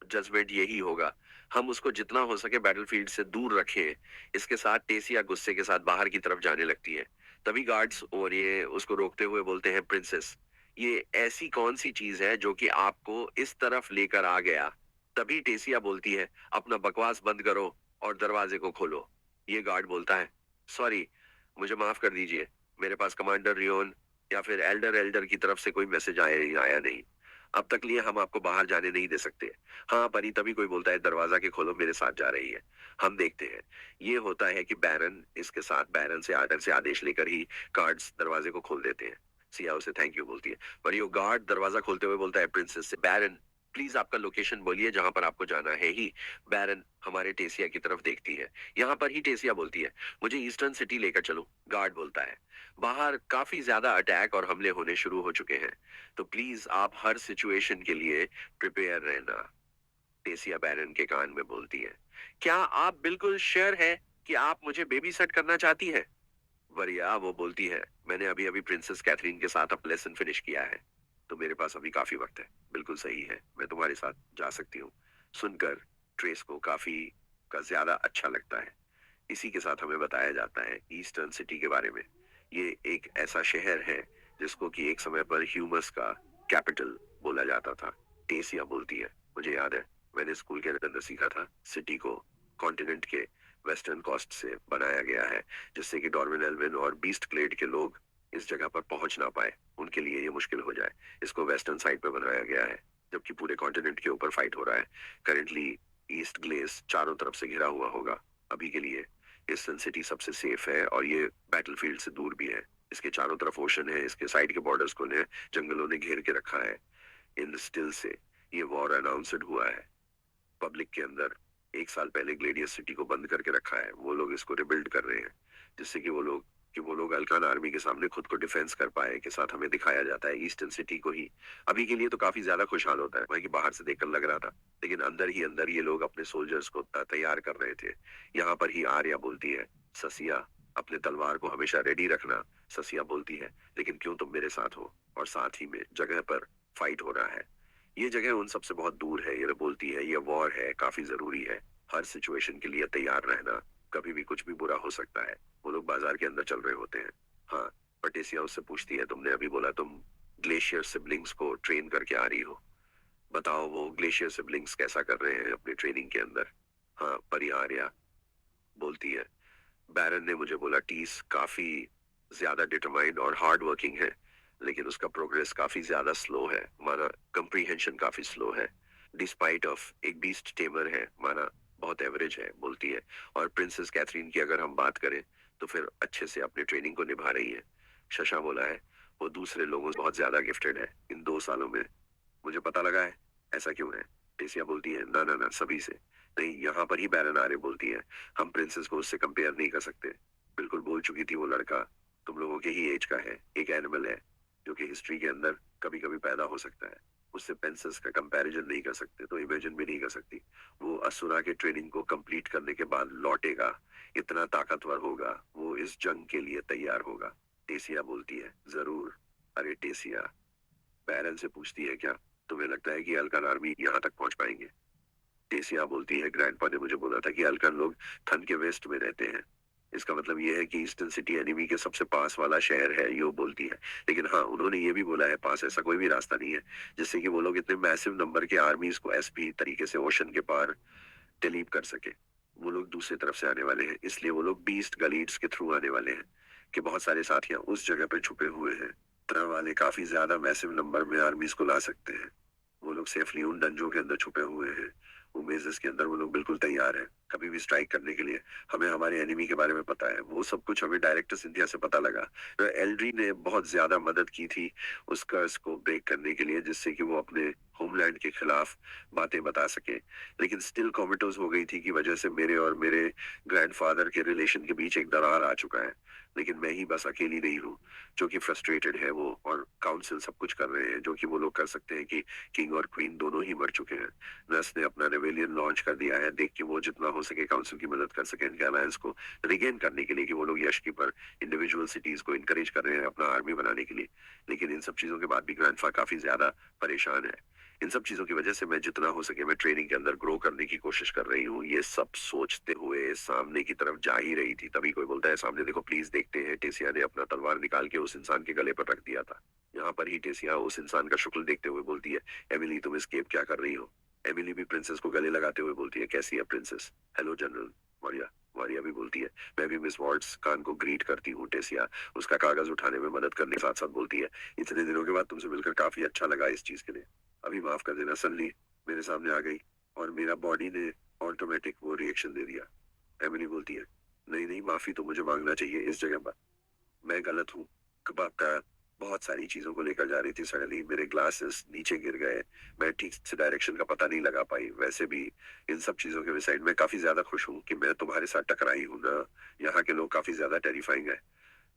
जजमेंट यही होगा, हम उसको जितना हो सके बैटलफील्ड से दूर रखें। इसके साथ टेसिया गुस्से के साथ बाहर की तरफ जाने लगती है। तभी गार्ड्स और ये उसको रोकते हुए बोलते हैं, प्रिंसेस, ये ऐसी कौन सी चीज है जो कि आपको इस तरफ लेकर आ गया? तभी टेसिया बोलती है, अपना बकवास बंद करो और दरवाजे को खोलो। ये गार्ड बोलता है, सॉरी, मुझे माफ कर दीजिए, मेरे पास कमांडर रियोन या फिर एल्डर एल्डर की तरफ से कोई मैसेज आया नहीं। अब तक लिए हम आपको बाहर जाने नहीं दे सकते। हाँ परी, तभी कोई बोलता है, दरवाजा के खोलो, मेरे साथ जा रही है। हम देखते हैं। ये होता है कि बैरन इसके साथ बैरन से आर्डर से आदेश लेकर ही गार्ड्स दरवाजे को खोल देते हैं। सिया उसे थैंक यू बोलती है, पर यो गार्ड दरवाजा खोलते हुए बोलता है प्रिंसेस से, बैरन प्लीज आपका लोकेशन बोलिए जहां पर आपको जाना है ही। बैरन हमारे टेसिया की तरफ देखती है। यहाँ पर ही टेसिया बोलती है, मुझे ईस्टर्न सिटी लेकर चलो। गार्ड बोलता है, बाहर काफी ज्यादा अटैक और हमले होने शुरू हो चुके हैं, तो प्लीज आप हर सिचुएशन के लिए प्रिपेयर रहना। टेसिया बैरन के कान में बोलती है, क्या आप बिल्कुल श्योर है कि आप मुझे बेबी सेट करना चाहती है? वरिया वो बोलती है, मैंने अभी अभी प्रिंसेस कैथरीन के साथ अपना लेसन फिनिश किया है, तो मेरे पास अभी काफी वक्त है। बिल्कुल सही है, मैं तुम्हारे साथ जा सकती हूँ। सुनकर ट्रेस को काफी का ज्यादा अच्छा लगता है। इसी के साथ हमें बताया जाता है ईस्टर्न सिटी के बारे में। ये एक ऐसा शहर है जिसको कि एक समय पर ह्यूमस का कैपिटल बोला जाता था। टेसिया बोलती है, मुझे याद है मैंने स्कूल के अंदर सीखा था, सिटी को कॉन्टिनेंट के वेस्टर्न कोस्ट से बनाया गया है, जिससे कि डॉर्विन एल्विन और बीस्ट क्लेड के लोग इस जगह पर पहुंच ना पाए, उनके लिए ये मुश्किल हो जाए। इसको वेस्टर्न साइड पर बनाया गया है, जबकि पूरे कॉन्टिनेंट के ऊपर फाइट हो रहा है। करेंटली ईस्ट ग्लेस चारों तरफ से घिरा हुआ होगा। अभी के लिए ईस्टर्न सिटी सबसे सेफ है, और ये बैटलफील्ड से दूर भी है। इसके चारों तरफ ओशन है, इसके साइड के बॉर्डर्स को ने जंगलों ने घेर के रखा है। इन स्टिल से ये वॉर अनाउंसड हुआ है पब्लिक के अंदर। 1 साल पहले ग्लेडियस सिटी को बंद करके रखा है, वो लोग इसको रिबिल्ड कर रहे हैं, जिससे कि वो लोग अल्कान आर्मी के सामने खुद को डिफेंस कर पाए। के साथ हमें दिखाया जाता है ईस्टर्न सिटी को ही अभी के लिए तो काफी ज्यादा खुशहाल होता है, वहीं की बाहर से देखकर लग रहा था, लेकिन अंदर ही अंदर ये लोग अपने सोल्जर्स को तैयार कर रहे थे। यहाँ पर ही आर्या बोलती है, ससिया अपने तलवार को हमेशा रेडी रखना। ससिया बोलती है, लेकिन क्यों तुम मेरे साथ हो, और साथ ही में जगह पर फाइट हो रहा है। ये जगह उन सबसे बहुत दूर है। ये बोलती है, ये वॉर है, काफी जरूरी है हर सिचुएशन के लिए तैयार रहना, कभी भी कुछ भी बुरा हो सकता है। वो लोग बाजार के अंदर चल रहे होते हैं। हाँ, पटेसिया उससे पूछती है, तुमने अभी बोला तुम ग्लेशियर सिबलिंग्स को ट्रेन करके आ रही हो, बताओ वो ग्लेशियर सिबलिंग्स कैसा कर रहे हैं अपनी ट्रेनिंग के अंदर? हाँ, परिहार्या बोलती है, बैरन ने मुझे बोला टीस काफी ज्यादा डिटरमाइंड और हार्ड वर्किंग है, लेकिन उसका प्रोग्रेस काफी ज्यादा स्लो है, माना कंप्रीहेंशन काफी स्लो है। डिस्पाइट ऑफ एक बीस्ट टेमर है, माना बहुत एवरेज है बोलती है। और प्रिंसेस कैथरीन की अगर हम बात करें तो फिर अच्छे से अपने ट्रेनिंग को निभा रही है। शशा बोला है वो दूसरे लोगों से बहुत ज्यादा गिफ्टेड है इन 2 सालों में। मुझे पता लगा है। ऐसा क्यों है? टेसिया बोलती है ना ना ना सभी से। नहीं, यहाँ पर ही बैरन आर्य बोलती है हम प्रिंसेस को उससे कंपेयर नहीं कर सकते। बिल्कुल बोल चुकी थी वो लड़का, तुम लोगों के ही एज का है, एक एनिमल है जो कि हिस्ट्री के अंदर कभी कभी पैदा हो सकता है। उससे प्रिंसेस का कंपैरिजन नहीं कर सकते तो इमेजिन भी नहीं कर सकती। वो असुरा के ट्रेनिंग को कंप्लीट करने के बाद लौटेगा, इतना ताकतवर होगा, वो इस जंग के लिए तैयार होगा। टेसिया बोलती है जरूर। अरे टेसिया बैरन से पूछती है क्या तुम्हें लगता है कि अल्कन आर्मी यहाँ तक पहुंच पाएंगे? टेसिया बोलती है ग्रैंडपा ने मुझे बोला था कि अल्कन लोग थन के वेस्ट में रहते हैं। इसका मतलब ये है कि ईस्टर्न सिटी एनिमी के सबसे पास वाला शहर है, यो बोलती है। लेकिन हाँ, उन्होंने ये भी बोला है पास ऐसा कोई भी रास्ता नहीं है जिससे कि वो लोग इतने मैसिव नंबर के आर्मीज को एसपी तरीके से ओशन के पार डिलीव कर सके। वो लोग दूसरी तरफ से आने वाले हैं, इसलिए वो लोग बीस्ट गलीड्स के थ्रू आने वाले हैं कि बहुत सारे साथियां उस जगह पे छुपे हुए हैं। तरह वाले काफी ज्यादा मैसिव नंबर में आर्मीज को ला सकते हैं। वो लोग सेफली उन डंजों के अंदर छुपे हुए हैं। उमेज़ के अंदर वो लोग बिल्कुल तैयार हैं कभी भी स्ट्राइक करने के लिए। हमें हमारे एनिमी के बारे में पता है, वो सब कुछ हमें डायरेक्टर सिंथिया से पता लगा। एल्ड्री ने बहुत ज्यादा मदद की थी उस कर्स को ब्रेक करने के लिए जिससे कि वो अपने होमलैंड के खिलाफ बातें बता सके। लेकिन स्टिल कॉमेटोज हो गई थी की वजह से मेरे और मेरे ग्रैंडफादर के रिलेशन के बीच एक दरार आ चुका है। लेकिन मैं ही बस अकेली नहीं हूँ जो कि फ्रस्ट्रेटेड है। वो और काउंसिल सब कुछ कर रहे हैं जो कि वो लोग कर सकते हैं कि किंग और क्वीन दोनों ही मर चुके हैं। नर्स ने अपना रेवेलियन लॉन्च कर दिया है देख के वो जितना हो सके काउंसिल की मदद कर सके इनके अलायंस को रिगेन करने के लिए कि वो लोग यश की पर इंडिविजुअल सिटीज को इनकरेज कर रहे हैं अपना आर्मी बनाने के लिए। लेकिन इन सब चीजों के बाद भी ग्रैंडफा काफी ज्यादा परेशान है। इन सब चीजों की वजह से मैं जितना हो सके मैं ट्रेनिंग के अंदर ग्रो करने की कोशिश कर रही हूँ। ये सब सोचते हुए सामने की तरफ जा ही रही थी तभी कोई बोलता है सामने देखो प्लीज देखते हैं। टेसिया ने अपना तलवार निकाल के उस इंसान के गले पर रख दिया था। यहाँ पर ही टेसिया उस इंसान का शुक्ल देखते हुए बोलती है एमिली तुम एस्केप क्या कर रही हो? एमिली भी प्रिंसेस को गले लगाते हुए बोलती है कैसी है princess? Hello general. Maria Maria भी बोलती है मैं भी मिस वॉर्ड्स कान को ग्रीट करती हूँ। टेसिया उसका कागज उठाने में मदद करने के साथ साथ बोलती है इतने दिनों के बाद तुमसे मिलकर काफी अच्छा लगा इस चीज के लिए। अभी माफ कर देना। सन्नी मेरे सामने आ गई और मेरा बॉडी ने ऑटोमेटिक वो रिएक्शन दे दिया। एमिली बोलती है नहीं नहीं माफी तो मुझे मांगना चाहिए इस जगह पर। मैं गलत हूँ। कबाब का बहुत सारी चीजों को लेकर जा रही थी सडनली मेरे ग्लासेस नीचे गिर गए। मैं ठीक से डायरेक्शन का पता नहीं लगा पाई। वैसे भी इन सब चीजों के साइड में काफी ज्यादा खुश हूँ कि मैं तुम्हारे साथ टकराई हूँ ना। यहाँ के लोग काफी ज्यादा टेरिफाइंग है।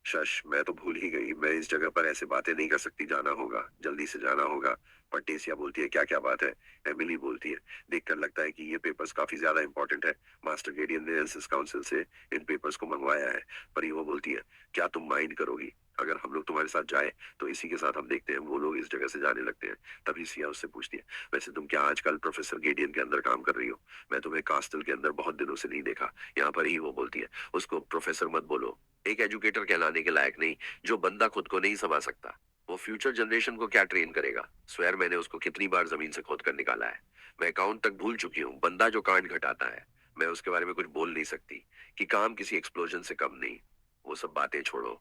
शश मैं तो भूल ही गई मैं इस जगह पर ऐसे बातें नहीं कर सकती। जाना होगा जल्दी से जाना होगा। पर टेसिया बोलती है क्या क्या बात है? एमिली बोलती है देखकर लगता है कि ये पेपर्स काफी ज्यादा इंपॉर्टेंट है। मास्टर गेडियन ने एंसेस काउंसिल से इन पेपर्स को मंगवाया है। पर ये वो बोलती है क्या तुम माइंड करोगी अगर हम लोग तुम्हारे साथ जाए? तो इसी के साथ हम देखते हैं वो लोग इस जगह से जाने लगते हैं। तभी सिया उससे पूछती है वैसे तुम क्या आजकल प्रोफेसर गेडियन के अंदर काम कर रही हो? मैं तुम्हें कास्टल के अंदर बहुत दिनों से नहीं देखा। यहाँ पर ही वो बोलती है उसको प्रोफेसर मत बोलो, एक एजुकेटर कहलाने के लायक नहीं। जो बंदा खुद को नहीं समझ सकता वो फ्यूचर जनरेशन को क्या ट्रेन करेगा? स्वेर मैंने उसको कितनी बार जमीन से खोद कर निकाला है। मैं अकाउंट तक भूल चुकी हूँ। बंदा जो कांड घटाता है मैं उसके बारे में कुछ बोल नहीं सकती कि काम किसी एक्सप्लोजन से कम नहीं। वो सब बातें छोड़ो।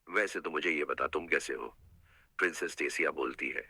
वैसे तो मुझे ये बता तुम कैसे हो? प्रिंसेस टेसिया बोलती है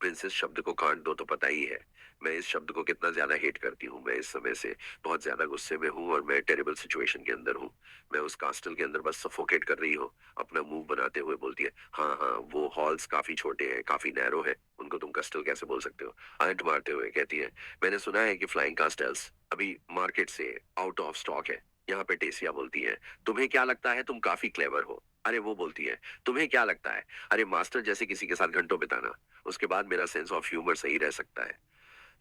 प्रिंसेस शब्द को काट दो तो पता ही है मैं इस शब्द को कितना ज्यादा हेट करती हूँ। मैं इस समय से बहुत ज्यादा गुस्से में हूँ और मैं टेरिबल सिचुएशन के अंदर हूँ। मैं उस कास्टल के अंदर बस सफोकेट कर रही हूँ। अपना मुंह बनाते हुए बोलती है हाँ हाँ वो हॉल्स काफी छोटे हैं काफी नैरो है उनको तुम कस्टल कैसे बोल सकते हो? आंट मारते हुए कहती है मैंने सुना है कि फ्लाइंग कास्टल्स अभी मार्केट से आउट ऑफ स्टॉक है। यहाँ पे टेसिया बोलती है तुम्हें क्या लगता है तुम काफी क्लेवर हो? अरे वो बोलती है तुम्हें क्या लगता है? अरे मास्टर जैसे किसी के साथ घंटों बिताना, उसके बाद मेरा सेंस ऑफ ह्यूमर सही रह सकता है।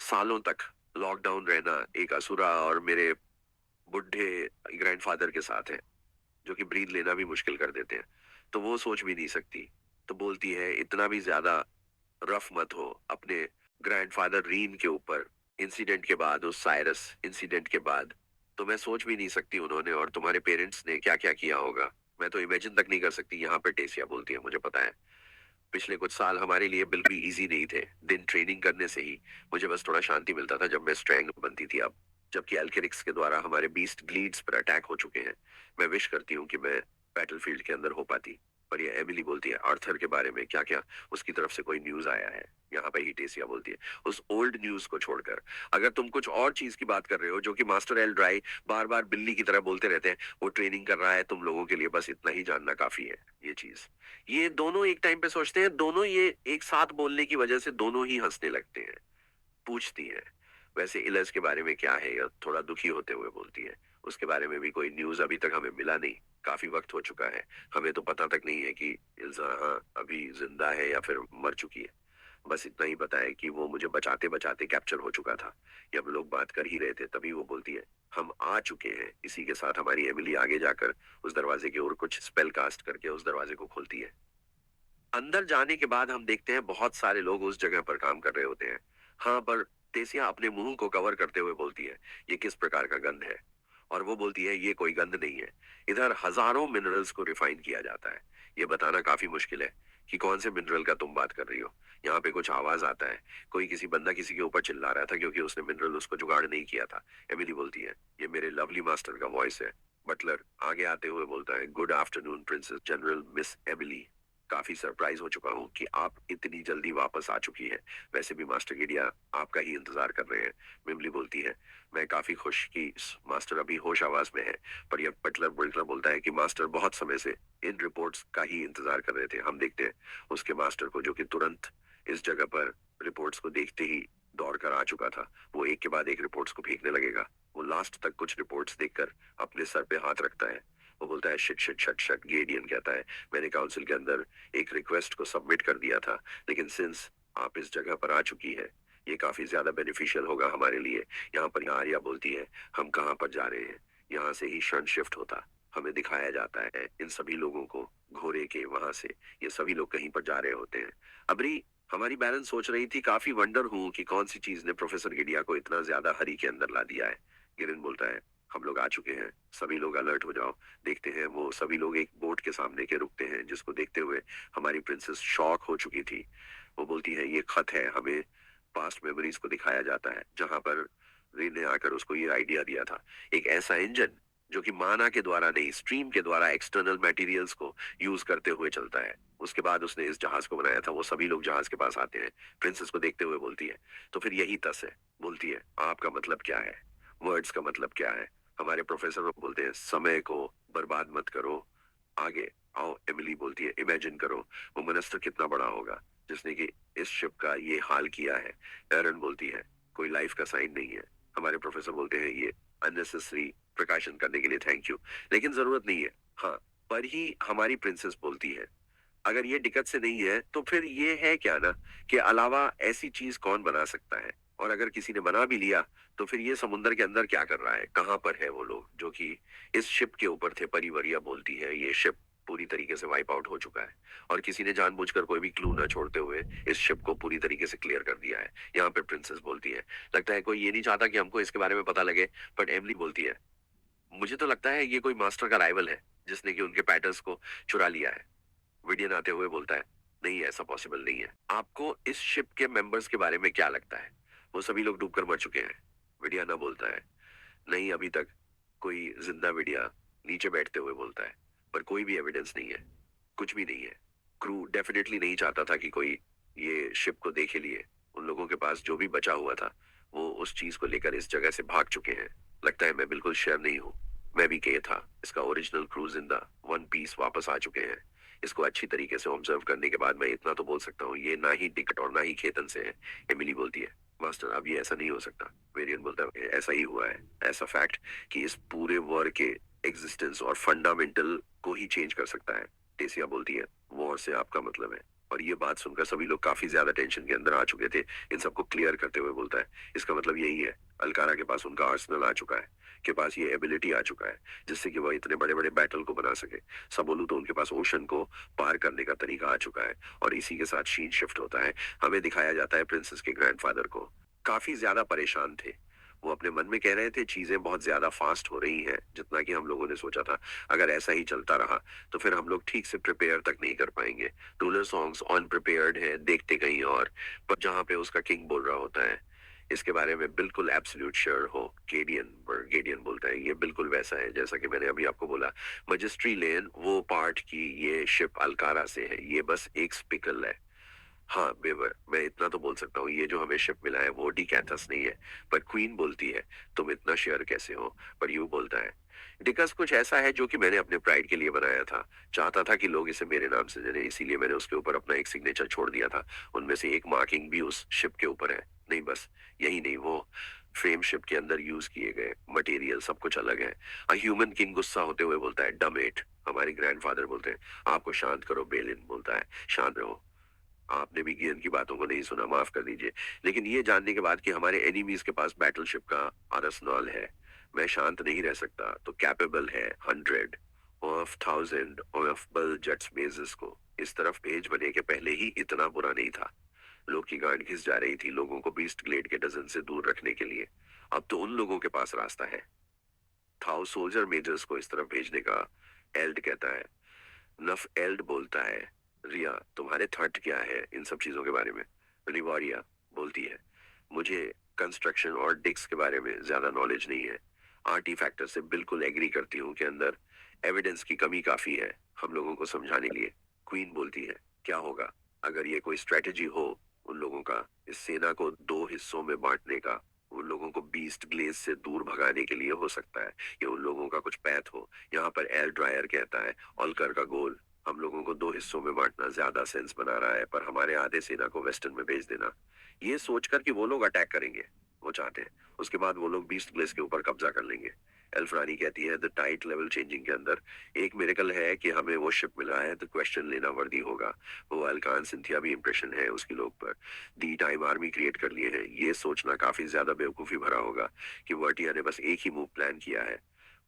सालों तक लॉकडाउन रहना एक असुरा और मेरे बुढ़े ग्रैंडफादर के साथ है जो कि ब्रीद लेना भी मुश्किल कर देते हैं। तो वो सोच भी नहीं सकती। तो बोलती है इतना भी ज्यादा रफ मत हो अपने ग्रैंडफादर रीन के ऊपर। इंसिडेंट के बाद उस साइरस इंसिडेंट के बाद तो मैं सोच भी नहीं सकती उन्होंने और तुम्हारे पेरेंट्स ने क्या क्या किया होगा। मैं तो इमेजिन तक नहीं कर सकती। यहाँ पे टेसिया बोलती है मुझे पता है पिछले कुछ साल हमारे लिए बिल्कुल इजी नहीं थे। दिन ट्रेनिंग करने से ही मुझे बस थोड़ा शांति मिलता था जब मैं स्ट्रेंग बनती थी। अब जबकि एल्केरिक्स के द्वारा हमारे बीस्ट ग्लीड्स पर अटैक हो चुके हैं, मैं विश करती हूँ कि मैं बैटलफील्ड के अंदर हो पाती। पर ये एमिली बोलती है आर्थर के बारे में क्या क्या उसकी तरफ से कोई न्यूज आया है? यहाँ पे ही टेसिया बोलती है, उस ओल्ड न्यूज को छोड़कर अगर तुम कुछ और चीज की बात कर रहे हो जो कि मास्टर एल ड्राई बार बार बिल्ली की तरह बोलते रहते हैं, वो ट्रेनिंग कर रहा है तुम लोगों के लिए, बस इतना ही जानना काफी है। ये चीज, ये दोनों एक टाइम पे सोचते हैं, दोनों ये एक साथ बोलने की वजह से दोनों ही हंसने लगते हैं। पूछती है, वैसे इलस के बारे में क्या है, या थोड़ा दुखी होते हुए बोलती है, उसके बारे में भी कोई न्यूज अभी तक हमें मिला नहीं, काफी वक्त हो चुका है, हमें तो पता तक नहीं है कि इल्जा अभी जिंदा है या फिर मर चुकी है। बस इतना ही पता है कि वो मुझे बचाते बचाते कैप्चर हो चुका था। ये हम लोग बात कर ही रहे थे तभी वो बोलती है, हम आ चुके हैं। इसी के साथ हमारी एमिली आगे जाकर उस दरवाजे की ओर कुछ स्पेल कास्ट करके उस दरवाजे को खोलती है। अंदर जाने के बाद हम देखते हैं बहुत सारे लोग उस जगह पर काम कर रहे होते हैं। हाँ, पर तेसिया अपने मुंह को कवर करते हुए बोलती है, ये किस प्रकार का गंध है? और वो बोलती है, ये कोई गंध नहीं है, इधर हजारों मिनरल्स को रिफाइन किया जाता है। ये बताना काफी मुश्किल है कि कौन से मिनरल का तुम बात कर रही हो। यहाँ पे कुछ आवाज आता है, कोई किसी बंदा किसी के ऊपर चिल्ला रहा था क्योंकि उसने मिनरल उसको जुगाड़ नहीं किया था। एमिली बोलती है, ये मेरे लवली मास्टर का वॉइस है। बटलर आगे आते हुए बोलता है, good afternoon princess general miss Emily. काफी सरप्राइज हो चुका हूँ कि आप इतनी जल्दी वापस आ चुकी हैं। वैसे भी मास्टर गिडिया आपका ही इंतजार कर रहे हैं। मिमली बोलती है, मैं काफी खुश कि मास्टर अभी होश आवाज में है। पर यह बटलर बुलटलर बोलता है कि मास्टर बहुत समय से इन रिपोर्ट्स का ही इंतजार कर रहे थे। हम देखते हैं उसके मास्टर को, जो कि तुरंत इस जगह पर रिपोर्ट्स को देखते ही दौड़ कर आ चुका था। वो एक के बाद एक रिपोर्ट्स को फेंकने लगेगा। वो लास्ट तक कुछ रिपोर्ट्स देखकर अपने सर पे हाथ रखता है। वो बोलता है, शिट शिट शट शट। गेडियन कहता है, मैंने काउंसिल के अंदर एक रिक्वेस्ट को सबमिट कर दिया था, लेकिन सिंस आप इस जगह पर आ चुकी है, ये काफी ज्यादा बेनिफिशियल होगा हमारे लिए। यहाँ पर आर्या बोलती है, हम कहाँ पर जा रहे हैं? यहाँ से ही क्षण शिफ्ट होता हमें दिखाया जाता है इन सभी लोगों को घोड़े के वहां से। ये सभी लोग कहीं पर जा रहे होते हैं। अबरी, हमारी बैलेंस सोच रही थी, काफी वंडर हूँ कि कौन सी चीज ने प्रोफेसर गिडिया को इतना ज्यादा हरी के अंदर ला दिया है। गिरिन बोलता है, हम लोग आ चुके हैं, सभी लोग अलर्ट हो जाओ। देखते हैं वो सभी लोग एक बोट के सामने के रुकते हैं, जिसको देखते हुए हमारी प्रिंसेस शॉक हो चुकी थी। वो बोलती है, ये खत है, हमें पास्ट मेमोरीज को दिखाया जाता है जहां पर रे ने आकर उसको ये आइडिया दिया था, एक ऐसा इंजन जो कि माना के द्वारा नहीं, स्ट्रीम के द्वारा एक्सटर्नल मटेरियल्स को यूज करते हुए चलता है। उसके बाद उसने इस जहाज को बनाया था। वो सभी लोग जहाज के पास आते हैं। प्रिंसेस को देखते हुए बोलती है, तो फिर यही तस है। बोलती है, आपका मतलब क्या है? वर्ड्स का मतलब क्या है? हमारे प्रोफेसर बोलते हैं, समय को बर्बाद मत करो, आगे आओ। एमिली बोलती है, इमेजिन करो वो मनस्तर कितना बड़ा होगा जिसने कि इस शिप का ये हाल किया है। एरन बोलती है, कोई लाइफ का साइन नहीं है। हमारे प्रोफेसर बोलते हैं, ये अननेसेसरी प्रिकॉशन करने के लिए थैंक यू, लेकिन जरूरत नहीं है। हाँ, पर ही हमारी प्रिंसेस बोलती है, अगर ये दिक्कत से नहीं है तो फिर ये है क्या ना, कि अलावा ऐसी चीज कौन बना सकता है? और अगर किसी ने बना भी लिया तो फिर ये समुंदर के अंदर क्या कर रहा है? कहाँ पर है वो लोग जो कि इस शिप के ऊपर थे? परिवरिया बोलती है, ये शिप पूरी तरीके से वाइप आउट हो चुका है और किसी ने जानबूझकर कोई भी क्लू ना छोड़ते हुए इस शिप को पूरी तरीके से क्लियर कर दिया है। यहाँ पे प्रिंसेस बोलती है, लगता है कोई ये नहीं चाहता कि हमको इसके बारे में पता लगे। बट एमली बोलती है, मुझे तो लगता है ये कोई मास्टर का राइवल है जिसने कि उनके पैटर्न्स को चुरा लिया है। विडियन आते हुए बोलता है, नहीं, ऐसा पॉसिबल नहीं है। आपको इस शिप के मेंबर्स के बारे में क्या लगता है? वो सभी लोग डूबकर मर चुके हैं। विडियाना बोलता है, नहीं, अभी तक कोई जिंदा। विडिया नीचे बैठते हुए बोलता है, पर कोई भी एविडेंस नहीं है, कुछ भी नहीं है। क्रू डेफिनेटली नहीं चाहता था कि कोई ये शिप को देखे लिए। उन लोगों के पास जो भी बचा हुआ था वो उस चीज को लेकर इस जगह से भाग चुके हैं। लगता है मैं बिल्कुल श्योर नहीं हूँ। मैं भी के था, इसका ओरिजिनल क्रू जिंदा वन पीस वापस आ चुके हैं। इसको अच्छी तरीके से ऑब्जर्व करने के बाद मैं इतना तो बोल सकता हूँ, ये ना ही टिकट और ना ही खेतन से है। एमिली बोलती है, मास्टर अब ये ऐसा नहीं हो सकता। वेरियन बोलता है, ऐसा ही हुआ है। ऐसा फैक्ट कि इस पूरे वर्ल्ड के एग्जिस्टेंस और फंडामेंटल को ही चेंज कर सकता है। टेसिया बोलती है, वॉर से आपका मतलब है? और ये बात सुनकर सभी लोग काफी ज्यादा टेंशन के अंदर आ चुके थे। इन सबको क्लियर करते हुए बोलता है, इसका मतलब यही है, अलकारा के पास उनका आर्सेनल आ चुका है, के पास ये एबिलिटी आ चुका है जिससे कि वह इतने बड़े बड़े बैटल को बना सके। सब बोलूं तो उनके पास ओशन को पार करने का तरीका आ चुका है। और इसी के साथ शीन शिफ्ट होता है। हमें दिखाया जाता है प्रिंसेस के ग्रैंडफादर को काफी ज्यादा परेशान थे। वो अपने मन में कह रहे थे, चीजें बहुत ज्यादा फास्ट हो रही हैं, जितना कि हम लोगों ने सोचा था। अगर ऐसा ही चलता रहा तो फिर हम लोग ठीक से प्रिपेयर तक नहीं कर पाएंगे। रूलर सॉन्ग्स अनप्रिपेयर्ड है, देखते कहीं और, पर जहां पे उसका किंग बोल रहा होता है, इसके बारे में बिल्कुल एब्सोल्यूट श्योर हो। गेडियन, पर गेडियन बोलता है, ये बिल्कुल वैसा है जैसा कि मैंने अभी आपको बोला। मजिस्ट्री लेन वो पार्ट की ये शिप अलकारा से है, ये बस एक स्पिकल है। हाँ, बेवर, मैं इतना तो बोल सकता हूँ, ये जो हमें शिप मिला है वो डिकैथस नहीं है। पर क्वीन बोलती है, तुम इतना श्योर कैसे हो? पर यू बोलता है, डिकस कुछ ऐसा है जो कि मैंने अपने प्राइड के लिए बनाया था। चाहता था कि लोग इसे मेरे नाम से जाने, इसीलिए मैंने उसके ऊपर अपना एक सिग्नेचर छोड़ दिया था। उनमें से एक मार्किंग भी उस शिप के ऊपर है। नहीं बस यही नहीं, वो फ्रेम शिप के अंदर यूज किए गए मटेरियल सब कुछ अलग है। अ ह्यूमन किंग गुस्सा होते हुए बोलता है, डमेट। हमारे ग्रैंडफादर बोलते हैं, आपको शांत करो। बेलिन बोलता है, शांत रहो। आपने भी गियन की बातों को नहीं सुना, माफ कर दीजिए। लेकिन ये जानने के बाद कि हमारे एनिमीज के पास बैटलशिप का आर्सेनल है, मैं शांत नहीं रह सकता। तो कैपेबल है 100 ऑफ 1000 ऑफ बल जेट्स बेसिस को इस तरफ भेज बने के पहले ही इतना बुरा नहीं था। लोग की गांड घिस जा रही थी लोगों को बीस्ट ग्लेड के डजन से दूर रखने के लिए। अब तो उन लोगों के पास रास्ता है, थाउ सोल्जर मेजर्स को इस तरफ भेजने का। एल्ड कहता है, नफ एल्ड बोलता है, रिया तुम्हारे थॉट क्या है इन सब चीजों के बारे में? रिवॉरिया बोलती है, मुझे कंस्ट्रक्शन और डिक्स के बारे में ज्यादा नॉलेज नहीं है। आर्टी फैक्टर से बिल्कुल एग्री करती हूँ कि अंदर एविडेंस की कमी काफी है हम लोगों को समझाने के लिए। क्वीन बोलती है, क्या होगा अगर ये कोई स्ट्रेटेजी हो उन लोगों का, इस सेना को दो हिस्सों में बांटने का? उन लोगों को बीस्ट ग्लेज से दूर भगाने के लिए हो सकता है। ये उन लोगों का कुछ पैथ हो। यहाँ पर एल ड्रायर कहता है, ऑलकर का गोल हम लोगों को दो हिस्सों में बांटना ज्यादा सेंस बना रहा है, पर हमारे आधे सेना को वेस्टर्न में भेज देना, ये सोचकर कि वो लोग अटैक करेंगे, वो चाहते हैं उसके बाद वो लोग बीस्ट ग्लेस के ऊपर कब्जा कर लेंगे। एल्फ्रानी कहती है, द टाइट लेवल चेंजिंग के अंदर एक मिरेकल है कि हमें वो शिप मिला है, तो क्वेश्चन लेना वर्दी होगा। वो अल्कान सिंथिया भी इंप्रेशन है उसकी लोग पर। दी टाइम आर्मी क्रिएट कर लिए हैं, ये सोचना काफी ज्यादा बेवकूफी भरा होगा कि वर्टिया ने बस एक ही मूव प्लान किया है।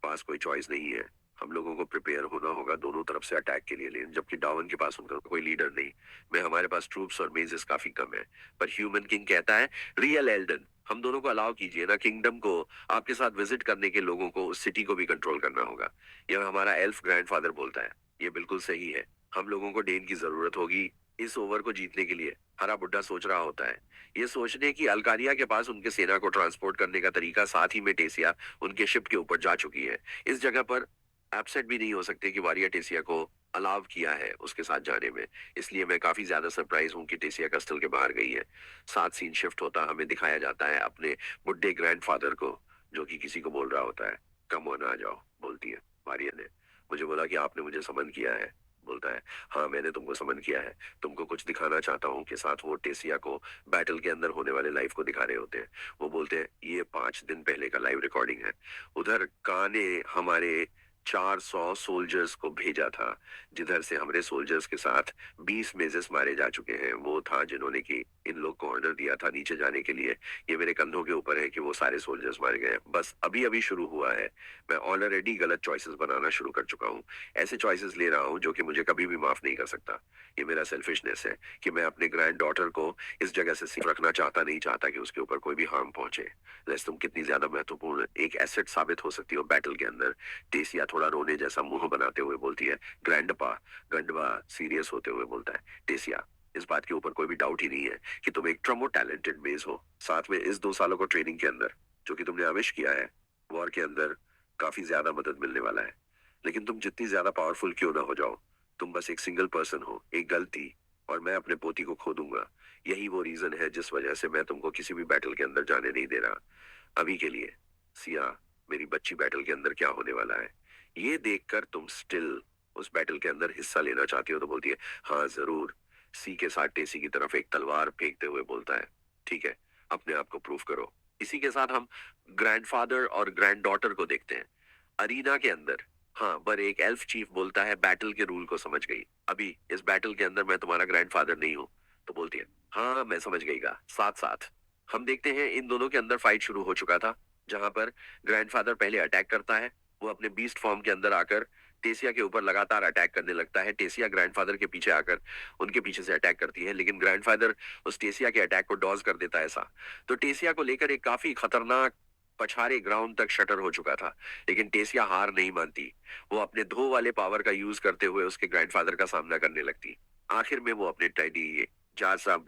पास कोई चॉइस नहीं है, हम लोगों को प्रिपेयर होना होगा दोनों तरफ से अटैक के लिए। लेकिन जबकि डावन के पास उनका कोई लीडर नहीं, मैं हमारे पास ट्रूप्स और मेजेस काफी कम है। पर ह्यूमन किंग कहता है, रियल एल्डन हम दोनों को अलाउ कीजिए ना, किंगडम को आपके साथ विजिट करने के लोगों को उस सिटी को भी कंट्रोल करना होगा। यह हमारा एल्फ ग्रैंडफादर बोलता है, ये बिल्कुल सही है। हम लोगों को डेन की जरूरत होगी इस ओवर को जीतने के लिए। हरा बुड्ढा सोच रहा होता है, ये सोचने की अल्कारिया के पास उनके सेना को ट्रांसपोर्ट करने का तरीका, साथ ही में टेसिया उनके शिप के ऊपर जा चुकी है। इस जगह पर एब्सेंट भी नहीं हो सकते कि वारिया टेसिया को अलाव किया है उसके साथ जाने में। इसलिए मैं काफी ज्यादा सरप्राइज हूँ कि टेसिया कस्टल के बाहर गई है। साथ सीन शिफ्ट होता हमें दिखाया जाता है अपने बुड्ढे ग्रैंडफादर को, जो कि किसी को बोल रहा होता है, कम ऑन आ जाओ। बोलती है, वारिया ने मुझे बोला कि आपने मुझे समन किया है। बोलता है, हाँ मैंने तुमको समन किया है, तुमको कुछ दिखाना चाहता हूँ। के साथ वो टेसिया को बैटल के अंदर होने वाले लाइफ को दिखा रहे होते हैं। वो बोलते हैं, ये 5 दिन पहले का लाइव रिकॉर्डिंग है। उधर का ने हमारे 400 सोल्जर्स को भेजा था, जिधर से हमारे सोल्जर्स के साथ 20 मेजेस मारे जा चुके हैं। वो था जिन्होंने कि इन लोग को ऑर्डर दिया था नीचे जाने के लिए। ये मेरे कंधों के ऊपर है कि वो सारे सोल्जर्स मारे गए हैं। बस अभी अभी शुरू हुआ है, मैं ऑलरेडी गलत चॉइसेस बनाना शुरू कर चुका हूँ। ऐसे चॉइसेस ले रहा हूँ जो कि मुझे कभी भी माफ नहीं कर सकता। ये मेरा सेल्फिशनेस है कि मैं अपने ग्रैंड डॉटर को इस जगह से सिर्फ रखना चाहता, नहीं चाहता कि उसके ऊपर कोई भी हार्म पहुंचे। लेस तुम कितनी ज्यादा महत्वपूर्ण एक एसेट साबित हो सकती हो बैटल के अंदर। टेसिया थोड़ा रोने जैसा मुंह बनाते हुए बोलती है, ग्रैंडपा। गंडवा सीरियस होते हुए बोलता है, टेसिया इस बात के ऊपर कोई भी डाउट ही नहीं है कि तुम एक ट्रमो टैलेंटेड मेज हो। साथ में इस 2 सालों को ट्रेनिंग के अंदर जो कि तुमने आविश किया है, वॉर के अंदर काफी ज्यादा मदद मिलने वाला है। लेकिन तुम जितनी ज्यादा पावरफुल क्यों ना हो जाओ, तुम बस एक सिंगल पर्सन हो, एक गलती और मैं अपने पोती को खो दूंगा। यही वो रीजन है जिस वजह से मैं तुमको किसी भी बैटल के अंदर जाने नहीं दे रहा अभी के लिए। सिया, मेरी बच्ची बैटल के अंदर क्या होने वाला है ये देखकर तुम स्टिल उस बैटल के अंदर हिस्सा लेना चाहती हो? तो बोलती है, हाँ जरूर। सी के साथ टेसी की तरफ एक तलवार फेंकते हुए बोलता है, ठीक है, अपने आप को प्रूव करो। इसी के साथ हम ग्रैंडफादर और ग्रैंड डॉटर को देखते हैं अरीना के अंदर। हाँ, पर एक एल्फ चीफ बोलता है, बैटल के रूल को समझ गई, अभी इस बैटल के अंदर मैं तुम्हारा ग्रैंडफादर नहीं हूँ। तो बोलती है, हाँ मैं समझ गईगा। साथ साथ हम देखते हैं इन दोनों के अंदर फाइट शुरू हो चुका था, जहां पर ग्रैंडफादर पहले अटैक करता है। वो अपने बीस्ट फॉर्म के अंदर आकर टेसिया के ऊपर लगातार अटैक करने लगता है। टेसिया ग्रैंडफादर के पीछे आकर उनके पीछे से अटैक करती है, लेकिन ग्रैंडफादर उस टेसिया के अटैक को डॉज कर देता है ऐसा। तो टेसिया को लेकर एक काफी खतरनाक पछाड़े ग्राउंड तक शटर हो चुका था। लेकिन टेसिया हार नहीं मानती, वो अपने धो वाले पावर का यूज करते हुए उसके ग्रैंडफादर का सामना करने लगती। आखिर में वो अपने टैडी जार साहब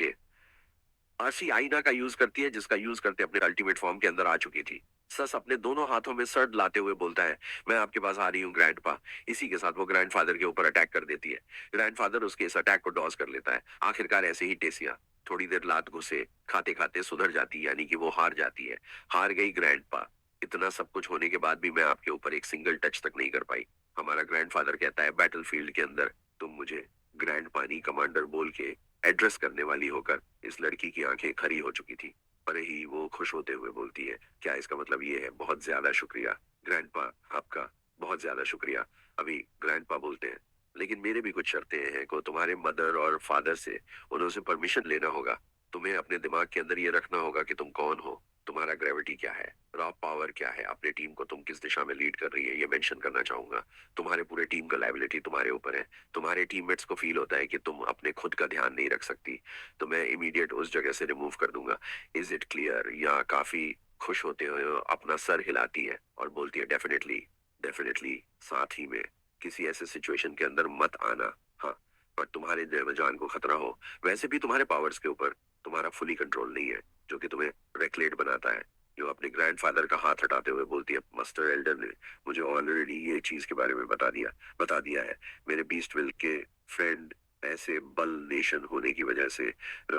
आरसी आईना का यूज करती है जिसका यूज करते अपने अल्टीमेट फॉर्म के अंदर आ चुकी थी। सस अपने दोनों हाथों में सर्ड लाते हुए बोलता है, मैं आपके पास आ रही हूँ ग्रैंडपा। इसी के साथ वो ग्रैंडफादर के ऊपर अटैक कर देती है। ग्रैंडफादर उसके इस अटैक को डॉज कर लेता है। आखिरकार ऐसे ही टेसिया थोड़ी देर लात घुसे खाते खाते सुधर जाती, यानी कि वो हार जाती है। हार गई ग्रैंडपा। इतना सब कुछ होने के बाद भी मैं आपके ऊपर एक सिंगल टच तक नहीं कर पाई। हमारा ग्रैंडफादर कहता है, बैटलफील्ड के अंदर तुम मुझे ग्रैंड पानी कमांडर बोल के एड्रेस करने वाली होकर इस लड़की की आंखें खरी हो चुकी थी। पर ही वो खुश होते हुए बोलती है, क्या इसका मतलब ये है, बहुत ज्यादा शुक्रिया ग्रैंडपा, आपका बहुत ज्यादा शुक्रिया। अभी ग्रैंडपा बोलते हैं, लेकिन मेरे भी कुछ शर्तें हैं को तुम्हारे मदर और फादर से उन्होंने परमिशन लेना होगा। तुम्हें अपने दिमाग के अंदर ये रखना होगा कि तुम कौन हो, तुम्हारा ग्रेविटी क्या है, रॉ पावर क्या है, अपने टीम को तुम किस दिशा में लीड कर रही है, ये मेंशन करना चाहूंगा। तुम्हारे पूरे टीम का लायबिलिटी तुम्हारे ऊपर है। तुम्हारे टीममेट्स को फील होता है कि तुम अपने खुद का ध्यान नहीं रख सकती, तो मैं इमीडिएट उस जगह से रिमूव कर दूंगा। Is it clear? या काफी खुश होते हुए अपना सर हिलाती है और बोलती है, डेफिनेटली, डेफिनेटली। साथ ही में किसी ऐसे सिचुएशन के अंदर मत आना। हाँ, पर तुम्हारे जान को खतरा हो, वैसे भी तुम्हारे पावर्स के ऊपर तुम्हारा फुली कंट्रोल नहीं है, जो कि तुम्हें रेकलेट बनाता है। जो अपने ग्रैंडफादर का हाथ हटाते हुए बोलती है, मास्टर एल्डर ने मुझे ऑलरेडी ये चीज के बारे में बता दिया है। मेरे बीस्ट विल के फ्रेंड ऐसे बल नेशन होने की वजह से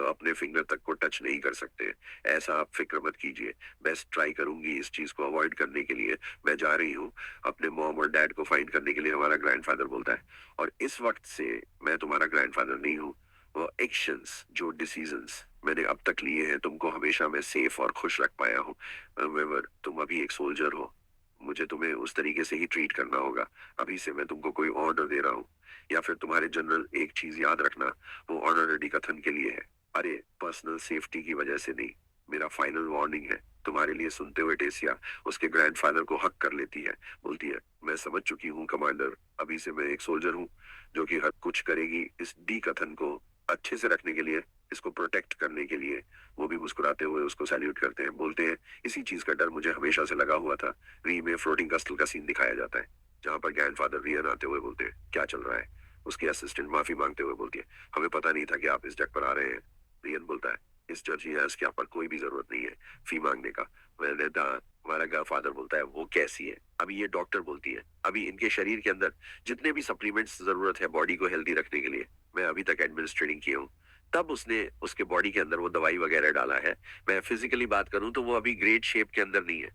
अपने फिंगर तक को टच नहीं कर सकते। ऐसा आप फिक्र मत कीजिए। बेस्ट ट्राई करूंगी इस चीज को अवॉइड करने के लिए। मैं जा रही हूँ अपने मॉम और डैड को फाइंड करने के लिए, हमारा ग्रैंडफादर बोलता है। और इस वक्त से मैं तुम्हारा ग्रैंडफादर नहीं हूँ। वो एक्शंस, जो डिसीजंस मैंने अब तक लिए हैं, तुमको हमेशा मैं सेफ और खुश रख पाया हूँ। However, तुम अभी एक सोल्जर हो, मुझे तुम्हें उस तरीके से ही ट्रीट करना होगा। अभी से मैं तुमको कोई ऑर्डर दे रहा हूँ, या फिर तुम्हारे जनरल एक चीज याद रखना, वो ऑनरेडी कथन के लिए है। अरे, पर्सनल सेफ्टी की वजह से नहीं, मेरा फाइनल वार्निंग है तुम्हारे लिए। सुनते हुए टेसिया उसके ग्रैंडफादर को हक कर लेती है, बोलती है, मैं समझ चुकी हूँ कमांडर, अभी से मैं एक सोल्जर हूँ जो कि हर कुछ करेगी इस डी कथन को अच्छे से रखने के लिए, इसको प्रोटेक्ट करने के लिए। वो भी मुस्कुराते हुए उसको सैल्यूट करते हैं, बोलते हैं, इसी चीज का डर मुझे हमेशा से लगा हुआ था। री में फ्लोटिंग कस्टल का सीन दिखाया जाता है, जहां पर ग्रैंडफादर रियन आते हुए बोलते हैं, क्या चल रहा है। उसकी असिस्टेंट माफी मांगते हुए बोलती है, हमें पता नहीं था कि आप इस जग पर आ रहे हैं। रियन बोलता है, इस जज की आप पर कोई भी जरूरत नहीं है फी मांगने का। मैंने कहा, हमारा गॉडफादर बोलता है, वो कैसी है। अभी ये डॉक्टर बोलती है, अभी इनके शरीर के अंदर जितने भी सप्लीमेंट्स जरूरत है बॉडी को हेल्दी रखने के लिए, मैं अभी तक एडमिनिस्ट्रेटिंग किया हूँ। तब उसने उसके बॉडी के अंदर वो दवाई वगैरह डाला है। मैं फिजिकली बात करूं तो वो अभी ग्रेट शेप के अंदर नहीं है।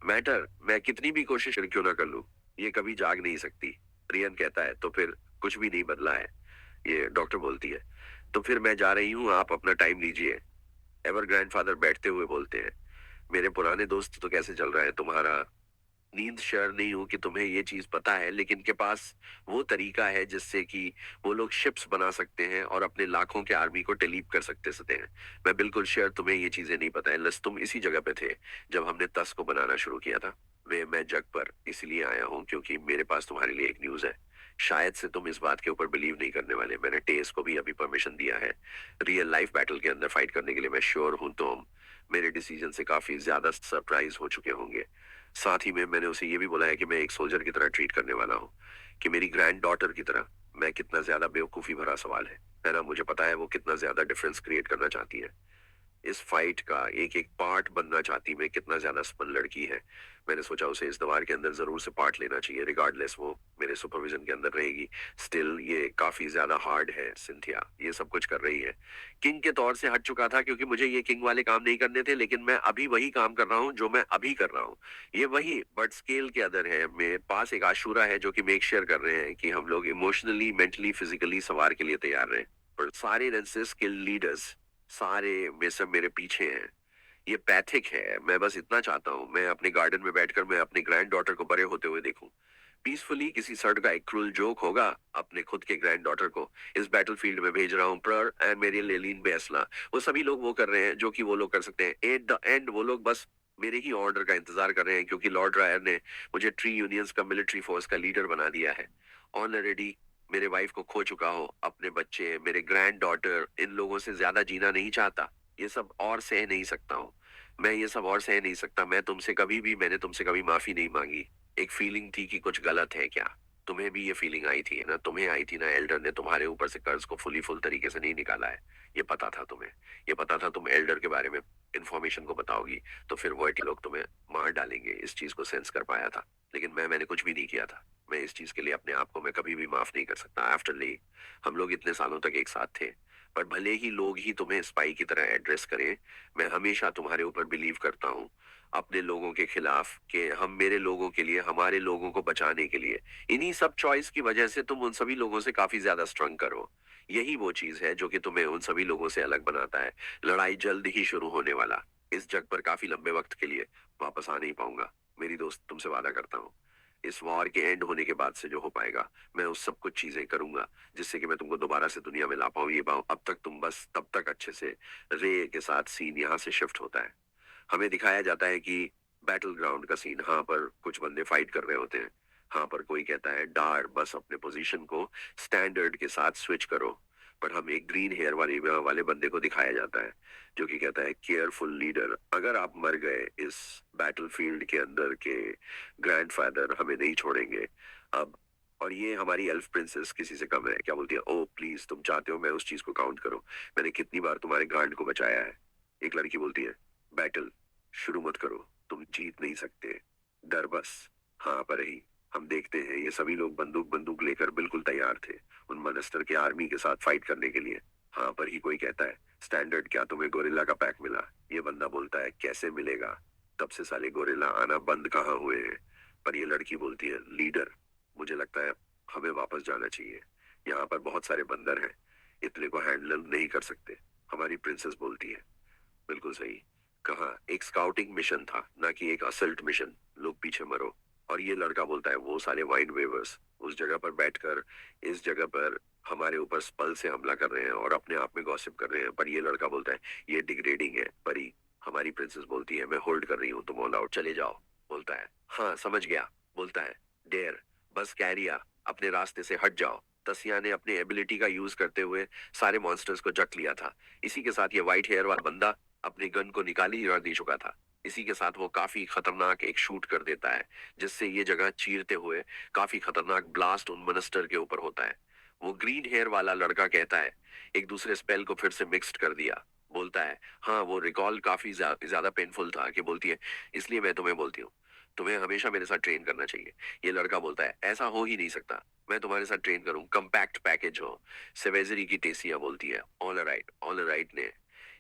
मैटर मैं कितनी भी कोशिश क्यों ना कर लूं, ये कभी जाग नहीं सकती। रियन कहता है, तो फिर कुछ भी नहीं बदला है। ये डॉक्टर बोलती है, तो फिर मैं जा रही हूँ, आप अपना टाइम लीजिए। एवर ग्रैंडफादर बैठते हुए बोलते हैं, मेरे पुराने दोस्त, तो कैसे चल रहा है तुम्हारा। नींद शेयर नहीं हूं कि तुम्हें ये चीज पता है, लेकिन के पास वो तरीका है जिससे कि वो लोग शिप्स बना सकते हैं और अपने लाखों के आर्मी को टेलीप कर सकते हैं। मैं बिल्कुल श्योर तुम्हें ये चीजें नहीं पता है, लस तुम इसी जगह पे थे जब हमने तस को बनाना शुरू किया था। मैं जग पर इसलिए आया हूँ क्योंकि मेरे पास तुम्हारे लिए एक न्यूज है। शायद से तुम इस बात के ऊपर बिलीव नहीं करने वाले, मैंने टेस को भी अभी परमिशन दिया है रियल लाइफ बैटल के अंदर फाइट करने के लिए। मैं श्योर हूं तुम मेरे डिसीजन से काफी ज्यादा सरप्राइज हो चुके होंगे। साथ ही में मैंने उसे ये भी बोला है कि मैं एक सोल्जर की तरह ट्रीट करने वाला हूँ, कि मेरी ग्रैंड डॉटर की तरह। मैं कितना ज्यादा बेवकूफी भरा सवाल है ना, मुझे पता है वो कितना ज्यादा डिफरेंस क्रिएट करना चाहती है। इस फाइट का एक एक पार्ट बनना चाहती, मैं कितना ज्यादा स्पन लड़की है। मैंने सोचा उसे इस दीवार के अंदर जरूर से पार्ट लेना चाहिए, रिगार्डलेस वो मेरे सुपरविजन के अंदर रहेगी। स्टिल ये काफी ज्यादा हार्ड है। सिंथिया ये सब कुछ कर रही है। किंग के तौर से हट चुका था क्योंकि मुझे ये किंग वाले काम नहीं करने थे, लेकिन मैं अभी वही काम कर रहा हूँ जो मैं अभी कर रहा हूँ। ये वही, बट स्केल के अदर है। मेरे पास एक आशुरा है जो कि मेक शेयर कर रहे हैं कि हम लोग इमोशनली, मेंटली, फिजिकली सवार के लिए तैयार रहे। पर सारे रेंसे स्किल लीडर्स, सारे वे सब मेरे पीछे हैं। ये पैथिक है। मैं बस इतना चाहता हूँ, मैं अपने गार्डन में बैठकर मैं अपनी ग्रैंड डॉटर को बड़े होते हुए देखूं पीसफुली। किसी सर्ड का एक क्रूल जोक होगा, अपने खुद के ग्रैंड डॉटर को इस बैटलफील्ड में भेज रहा हूँ, पर एंड मेरी लेलिन बेसला, वो सभी लोग वो कर रहे हैं जो कि वो लोग कर सकते हैं। एट द एंड वो लोग बस मेरे ही ऑर्डर का इंतजार कर रहे हैं, क्योंकि लॉर्ड रायर ने मुझे ट्री यूनियंस का मिलिट्री फोर्स का लीडर बना दिया है। ऑलरेडी मेरे वाइफ को खो चुका हो, अपने बच्चे, मेरे ग्रैंड डॉटर, इन लोगों से ज्यादा जीना नहीं चाहता। ये सब और सह नहीं सकता हूँ। मैं ये सब और सह नहीं सकता। मैंने तुमसे कभी माफी नहीं मांगी। एक फीलिंग थी कि कुछ गलत है क्या। तुम्हें भी ये फीलिंग आई थी ना, तुम्हें आई थी ना, एल्डर ने तुम्हारे ऊपर से कर्ज को फुल तरीके से नहीं निकाला है। ये पता था तुम्हें, ये पता था तुम एल्डर के बारे में इंफॉर्मेशन को बताओगी तो फिर वो लोग तुम्हें मार डालेंगे, इस चीज को सेंस कर पाया था। लेकिन मैंने कुछ भी नहीं किया था। मैं इस चीज के लिए अपने आप को मैं कभी भी माफ नहीं कर सकता। आफ्टर ली हम लोग इतने सालों तक एक साथ थे। पर भले ही लोग ही तुम्हें स्पाई की तरह एड्रेस करें, मैं हमेशा तुम्हारे ऊपर बिलीव करता हूँ, अपने लोगों के खिलाफ, कि हम मेरे लोगों के लिए, हमारे लोगों को बचाने के लिए। इन्हीं सब चॉइस की वजह से तुम उन सभी लोगों से काफी ज्यादा स्ट्रंग करो। यही वो चीज है जो कि तुम्हें उन सभी लोगों से अलग बनाता है। लड़ाई जल्द ही शुरू होने वाला। इस जग पर काफी लंबे वक्त के लिए वापस आ नहीं पाऊंगा। मेरी दोस्त, तुमसे वादा करता हूँ, इस वॉर के एंड होने के बाद से जो हो पाएगा, मैं उस सब कुछ चीजें करूंगा जिससे कि मैं तुमको दोबारा से दुनिया में ला पाऊं, ये पाऊं। अब तक तुम बस तब तक अच्छे से, रे के साथ सीन यहाँ से शिफ्ट होता है। हमें दिखाया जाता है कि बैटल ग्राउंड का सीन, हाँ पर कुछ बंदे फाइट कर रहे होते हैं। हाँ पर कोई कहता है डार, बस अपने पोजीशन को स्टैंडर्ड के साथ स्विच करो। पर हम एक ग्रीन हेयर वाले बंदे को दिखाया जाता है जो कि कहता है केयरफुल लीडर, अगर आप मर गए इस बैटलफील्ड के अंदर के ग्रैंडफादर हमें नहीं छोड़ेंगे अब। और ये हमारी एल्फ प्रिंसेस किसी से कम है। क्या बोलती है, ओ प्लीज, तुम चाहते हो मैं उस चीज को काउंट करूं? मैंने कितनी बार तुम्हारे गांड को बचाया है। एक लड़की बोलती है, बैटल शुरू मत करो, तुम जीत नहीं सकते, डर बस। हाँ पर ही हम देखते हैं ये सभी लोग बंदूक बंदूक लेकर बिल्कुल तैयार थे उन मनस्टर के आर्मी के साथ फाइट करने के लिए। हाँ पर ही कोई कहता है, स्टैंडर्ड, क्या तुम्हें गोरिल्ला का पैक मिला? ये बंदा बोलता है, कैसे मिलेगा, तब से साले गोरिल्ला आना बंद कहाँ हुए हैं। पर ये लड़की बोलती है, लीडर, मुझे लगता है हमें वापस जाना चाहिए। यहाँ पर बहुत सारे बंदर हैं, इतने को हैंडल नहीं कर सकते। हमारी प्रिंसेस बोलती है, बिल्कुल सही कहा, एक स्काउटिंग मिशन था ना कि एक असल्ट मिशन, लोग पीछे मरो। और ये लड़का बोलता है, वो साले वाइंड वेवर्स उस जगह पर बैठकर इस जगह पर हमारे ऊपर स्पल से हमला कर रहे हैं और अपने आप में गॉसिप कर रहे हैं। पर ये लड़का बोलता है, ये डिग्रेडिंग है। परी, हमारी प्रिंसेस बोलती है, मैं होल्ड कर रही हूँ, तुम ऑल आउट चले जाओ। बोलता है, हाँ समझ गया। बोलता है, डेयर, बस कैरिया, अपने रास्ते से हट जाओ। तसिया ने अपने एबिलिटी का यूज करते हुए सारे मॉन्स्टर्स को जट लिया था। इसी के साथ ये व्हाइट हेयर वाला बंदा अपनी गन को निकाल ही दे चुका था। इसी के साथ वो काफी खतरनाक एक शूट कर देता है जिससे ये जगह चीरते हुए काफी खतरनाक ब्लास्ट उन मनस्टर के ऊपर होता है। वो ग्रीन हेयर वाला लड़का कहता है, एक दूसरे स्पेल को फिर से मिक्स्ड कर दिया। बोलता है, हाँ वो रिकॉल काफी ज्यादा पेनफुल था। कि बोलती है, इसलिए मैं तुम्हें बोलती हूँ, तुम्हें हमेशा मेरे साथ ट्रेन करना चाहिए। ये लड़का बोलता है, ऐसा हो ही नहीं सकता, मैं तुम्हारे साथ ट्रेन करूं, कंपैक्ट पैकेज हो। सेवेजरी की टेसिया बोलती है, ऑल राइट ने,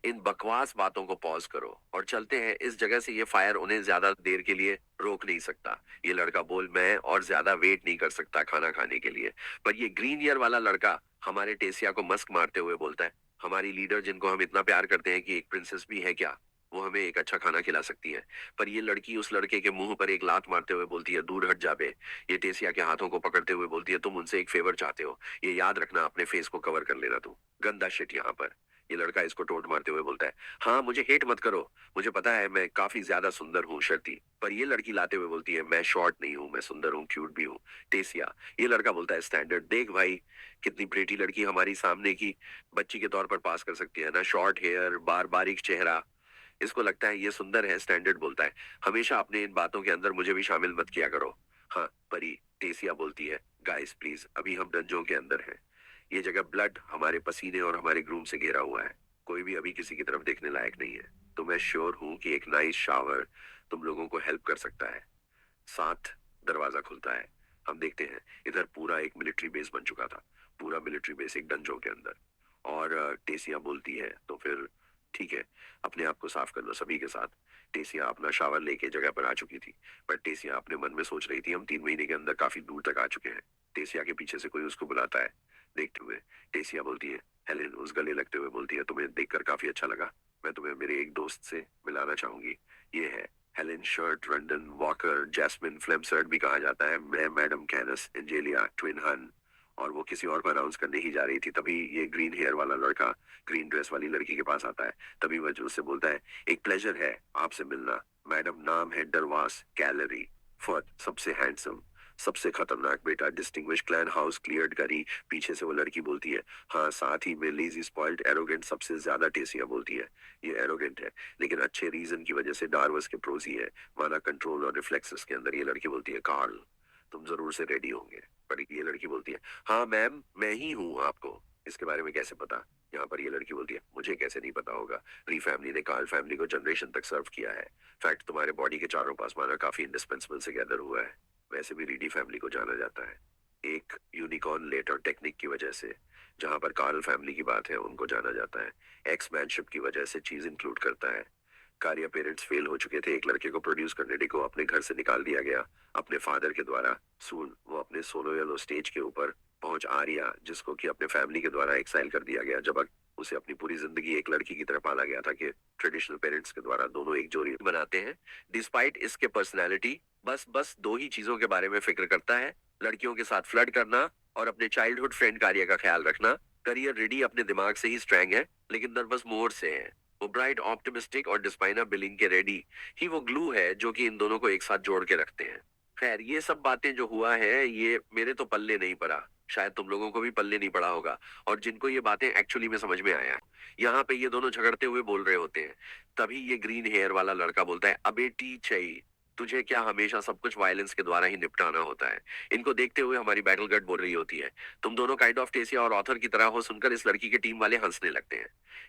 इन बकवास बातों को पॉज करो और चलते हैं इस जगह से। ये फायर उन्हें ज्यादा देर के लिए रोक नहीं सकता। ये लड़का बोल, मैं और ज्यादा वेट नहीं कर सकता खाना खाने के लिए। पर ये ग्रीन ईयर वाला लड़का हमारे टेसिया को मस्क मारते हुए बोलता है, हमारी लीडर जिनको हम इतना प्यार करते हैं कि एक प्रिंसेस भी है क्या, वो हमें एक अच्छा खाना खिला सकती है। पर ये लड़की उस लड़के के मुंह पर एक लात मारते हुए बोलती है, दूर हट जा बे। ये टेसिया के हाथों को पकड़ते हुए बोलती है, तुम उनसे एक फेवर चाहते हो, ये याद रखना, अपने फेस को कवर कर लेना तू, गंदा शिट यहाँ पर। ये लड़का इसको टोंट मारते हुए बोलता है, हाँ मुझे हेट मत करो, मुझे पता है मैं काफी ज्यादा सुंदर हूँ शर्ती। पर ये लड़की लाते हुए बोलती है, मैं शॉर्ट नहीं हूँ, मैं सुंदर हूँ, क्यूट भी हूँ। टेसिया, ये लड़का बोलता है, स्टैंडर्ड, देख भाई, कितनी प्रेटी लड़की हमारी सामने की बच्ची के तौर पर पास कर सकती है ना, शॉर्ट हेयर, बारीक चेहरा, इसको लगता है ये सुंदर है। स्टैंडर्ड बोलता है, हमेशा अपने इन बातों के अंदर मुझे भी शामिल मत किया करो। हाँ परी, टेसिया बोलती है, गाइस प्लीज, अभी हम डंजों के अंदर हैं। ये जगह ब्लड, हमारे पसीने और हमारे ग्रूम से घेरा हुआ है। कोई भी अभी किसी की तरफ देखने लायक नहीं है। तो मैं श्योर हूं कि एक नाइस शावर तुम लोगों को हेल्प कर सकता है। साथ दरवाजा खुलता है। हम देखते हैं इधर पूरा एक मिलिट्री बेस बन चुका था। पूरा मिलिट्री बेस एक डंजों के अंदर। और टेसिया बोलती है, तो फिर ठीक है, अपने आप को साफ कर लो सभी के साथ। टेसिया अपना शावर लेके जगह पर आ चुकी थी। पर टेसिया अपने मन में सोच रही थी, हम 3 महीने के अंदर काफी दूर तक आ चुके हैं। टेसिया के पीछे से कोई उसको बुलाता है। देखते हुए टेसिया बोलती है, हेलेन उस गले लगते हुए बोलती है, तुम्हें देखकर काफी अच्छा लगा, मैं तुम्हें मेरे एक दोस्त से मिलाना चाहूंगी। ये है Helen shirt Randan walker, jasmine फ्लेमसर्ट भी कहा जाता है, मैं मैडम कैनस एंजेलिया ट्विन हन। और वो किसी और को अनाउंस करने ही जा रही थी, तभी ये ग्रीन हेयर वाला लड़का ग्रीन ड्रेस वाली लड़की के पास आता है। तभी वह उससे बोलता है, एक प्लेजर है आपसे मिलना मैडम, नाम है डरवास कैलरी फर्थ, सबसे हैंडसम, सबसे खतरनाक बेटा, डिस्टिंग्विश क्लैन हाउस क्लियर्ड करी। पीछे से वो लड़की बोलती है, हाँ साथ ही में लेजी स्पॉइल्ड एरोगेंट सबसे ज्यादा। टेसिया बोलती है, ये एरोगेंट है लेकिन अच्छे रीजन की वजह से, डार्वस के प्रोजी है, माना कंट्रोल और रिफ्लेक्सेस के अंदर। ये लड़की बोलती है, कार्ल, तुम जरूर से रेडी होंगे। पर ये लड़की बोलती है, हाँ मैम, मैं ही हूँ, आपको इसके बारे में कैसे पता? यहाँ पर ये लड़की बोलती है, मुझे कैसे नहीं पता होगा, री फैमिली ने कार्ल फैमिली को जनरेशन तक सर्व किया है। फैक्ट तुम्हारे बॉडी के चारों पास माना काफी इंडिस्पेंसिबल से गैदर हुआ है। वैसे भी रीडी फैमिली को जाना जाता है एक यूनिकॉर्न लेटर टेक्निक की वजह से। जहां पर कार्ल फैमिली की बात है, उनको जाना जाता है एक्स मैनशिप की वजह से। चीज इंक्लूड करता है कार्य पेरेंट्स फेल हो चुके थे, एक लड़के को प्रोड्यूस करने को अपने घर से निकाल दिया गया अपने फादर के द्वारा। सून वो अपने सोलो येलो स्टेज के ऊपर पहुंच आर्या, जिसको कि अपने फैमिली के द्वारा एक्साइल कर दिया गया, जब उसे अपनी पूरी जिंदगी एक लड़की की तरह पाला गया था कि ट्रेडिशनल पेरेंट्स के द्वारा दोनों एक जोड़ी बनाते हैं। डिस्पाइट इसके पर्सनैलिटी बस बस दो ही चीजों के बारे में फिक्र करता है, लड़कियों के साथ फ्लर्ट करना और अपने चाइल्डहुड फ्रेंड कार्य का ख्याल रखना। करियर रेडी अपने दिमाग से ही स्ट्रैंग है, लेकिन नर्वस मोड से है। वो ब्राइट ऑप्टिमिस्टिक और डिस्पाइना बिलिंग के रेडी ही वो ग्लू है जो कि इन दोनों को एक साथ जोड़ के रखते हैं। खैर, ये सब बातें जो हुआ है, ये मेरे तो पल्ले नहीं पड़ा, शायद तुम लोगों को भी पल्ले नहीं पड़ा होगा। और जिनको ये बातें एक्चुअली में समझ में आया, यहाँ पे ये दोनों झगड़ते हुए बोल रहे होते हैं, तभी ये ग्रीन हेयर वाला लड़का बोलता है, अबे टीचई, तुझे क्या हमेशा सब कुछ वायलेंस के द्वारा ही निपटाना होता है? इनको देखते हुए हमारी बैटल गट बोल रही होती है, तुम दोनों काइंड ऑफ टेसिया और ऑथर की तरह हो। सुनकर इस लड़की के टीम वाले हंसने लगते हैं।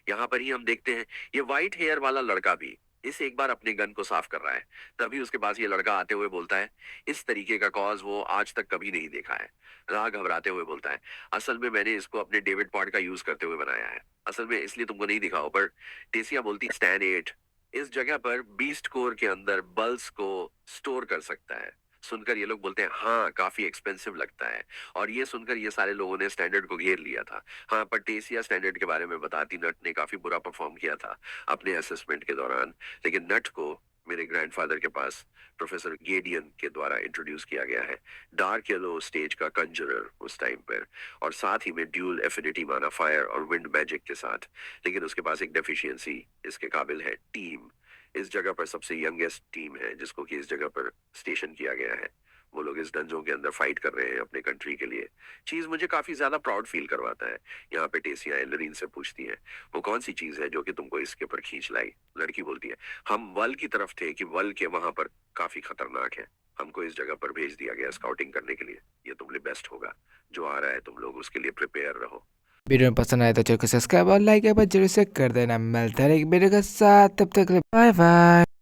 यहाँ पर ही हम देखते हैं ये व्हाइट हेयर वाला लड़का भी इस एक बार अपने गन को साफ कर रहा है। तभी उसके पास ये लड़का आते हुए बोलता है, इस तरीके का कॉज वो आज तक कभी नहीं देखा है। राह घबराते हुए बोलता है, असल में मैंने इसको अपने डेविड पॉड का यूज करते हुए बनाया है, असल में इसलिए तुमको नहीं दिखाओ। पर टेसिया बोलती है, स्टैन 8 इस जगह पर बीस्ट कोर के अंदर बल्स को स्टोर कर सकता है। सुनकर ये लोग बोलते हैं, हाँ काफी एक्सपेंसिव लगता है। और ये सुनकर ये सारे लोगों ने स्टैंडर्ड को घेर लिया था। हाँ, पर टेसिया स्टैंडर्ड के बारे में बताती, नट ने काफी बुरा परफॉर्म किया था अपने असेसमेंट के दौरान, लेकिन नट को मेरे ग्रैंडफादर के पास प्रोफेसर गेडियन के द्वारा इंट्रोड्यूस किया गया है, डार्क येलो स्टेज का कंजरर उस टाइम पर, और साथ ही में ड्यूल एफिनिटी माना फायर और विंड मैजिक के साथ। लेकिन उसके पास एक डेफिशिएंसी इसके काबिल है, टीम। इस जगह पर सबसे यंगेस्ट टीम है जिसको कि इस जगह पर स्टेशन किया गया है। वो लोग इस डंजों के अंदर फाइट कर रहे हैं अपने कंट्री के लिए। चीज मुझे काफी ज्यादा प्राउड फील करवाता है। यहाँ पे टेसिया एलरीन से पूछती है, वो कौन सी चीज है जो कि तुमको इसके ऊपर खींच लाई? लड़की बोलती है, हम वल की तरफ थे कि वल के वहां पर काफी खतरनाक है, हमको इस जगह पर भेज दिया गया स्काउटिंग करने के लिए। ये तुम लिए बेस्ट होगा, जो आ रहा है तुम लोग उसके लिए प्रिपेयर रहो। वीडियो में पसंद आए तो चैनल को सब्सक्राइब और लाइक एक बार जरूर से कर देना। मिलता है एक वीडियो के साथ, तब तक बाय बाय।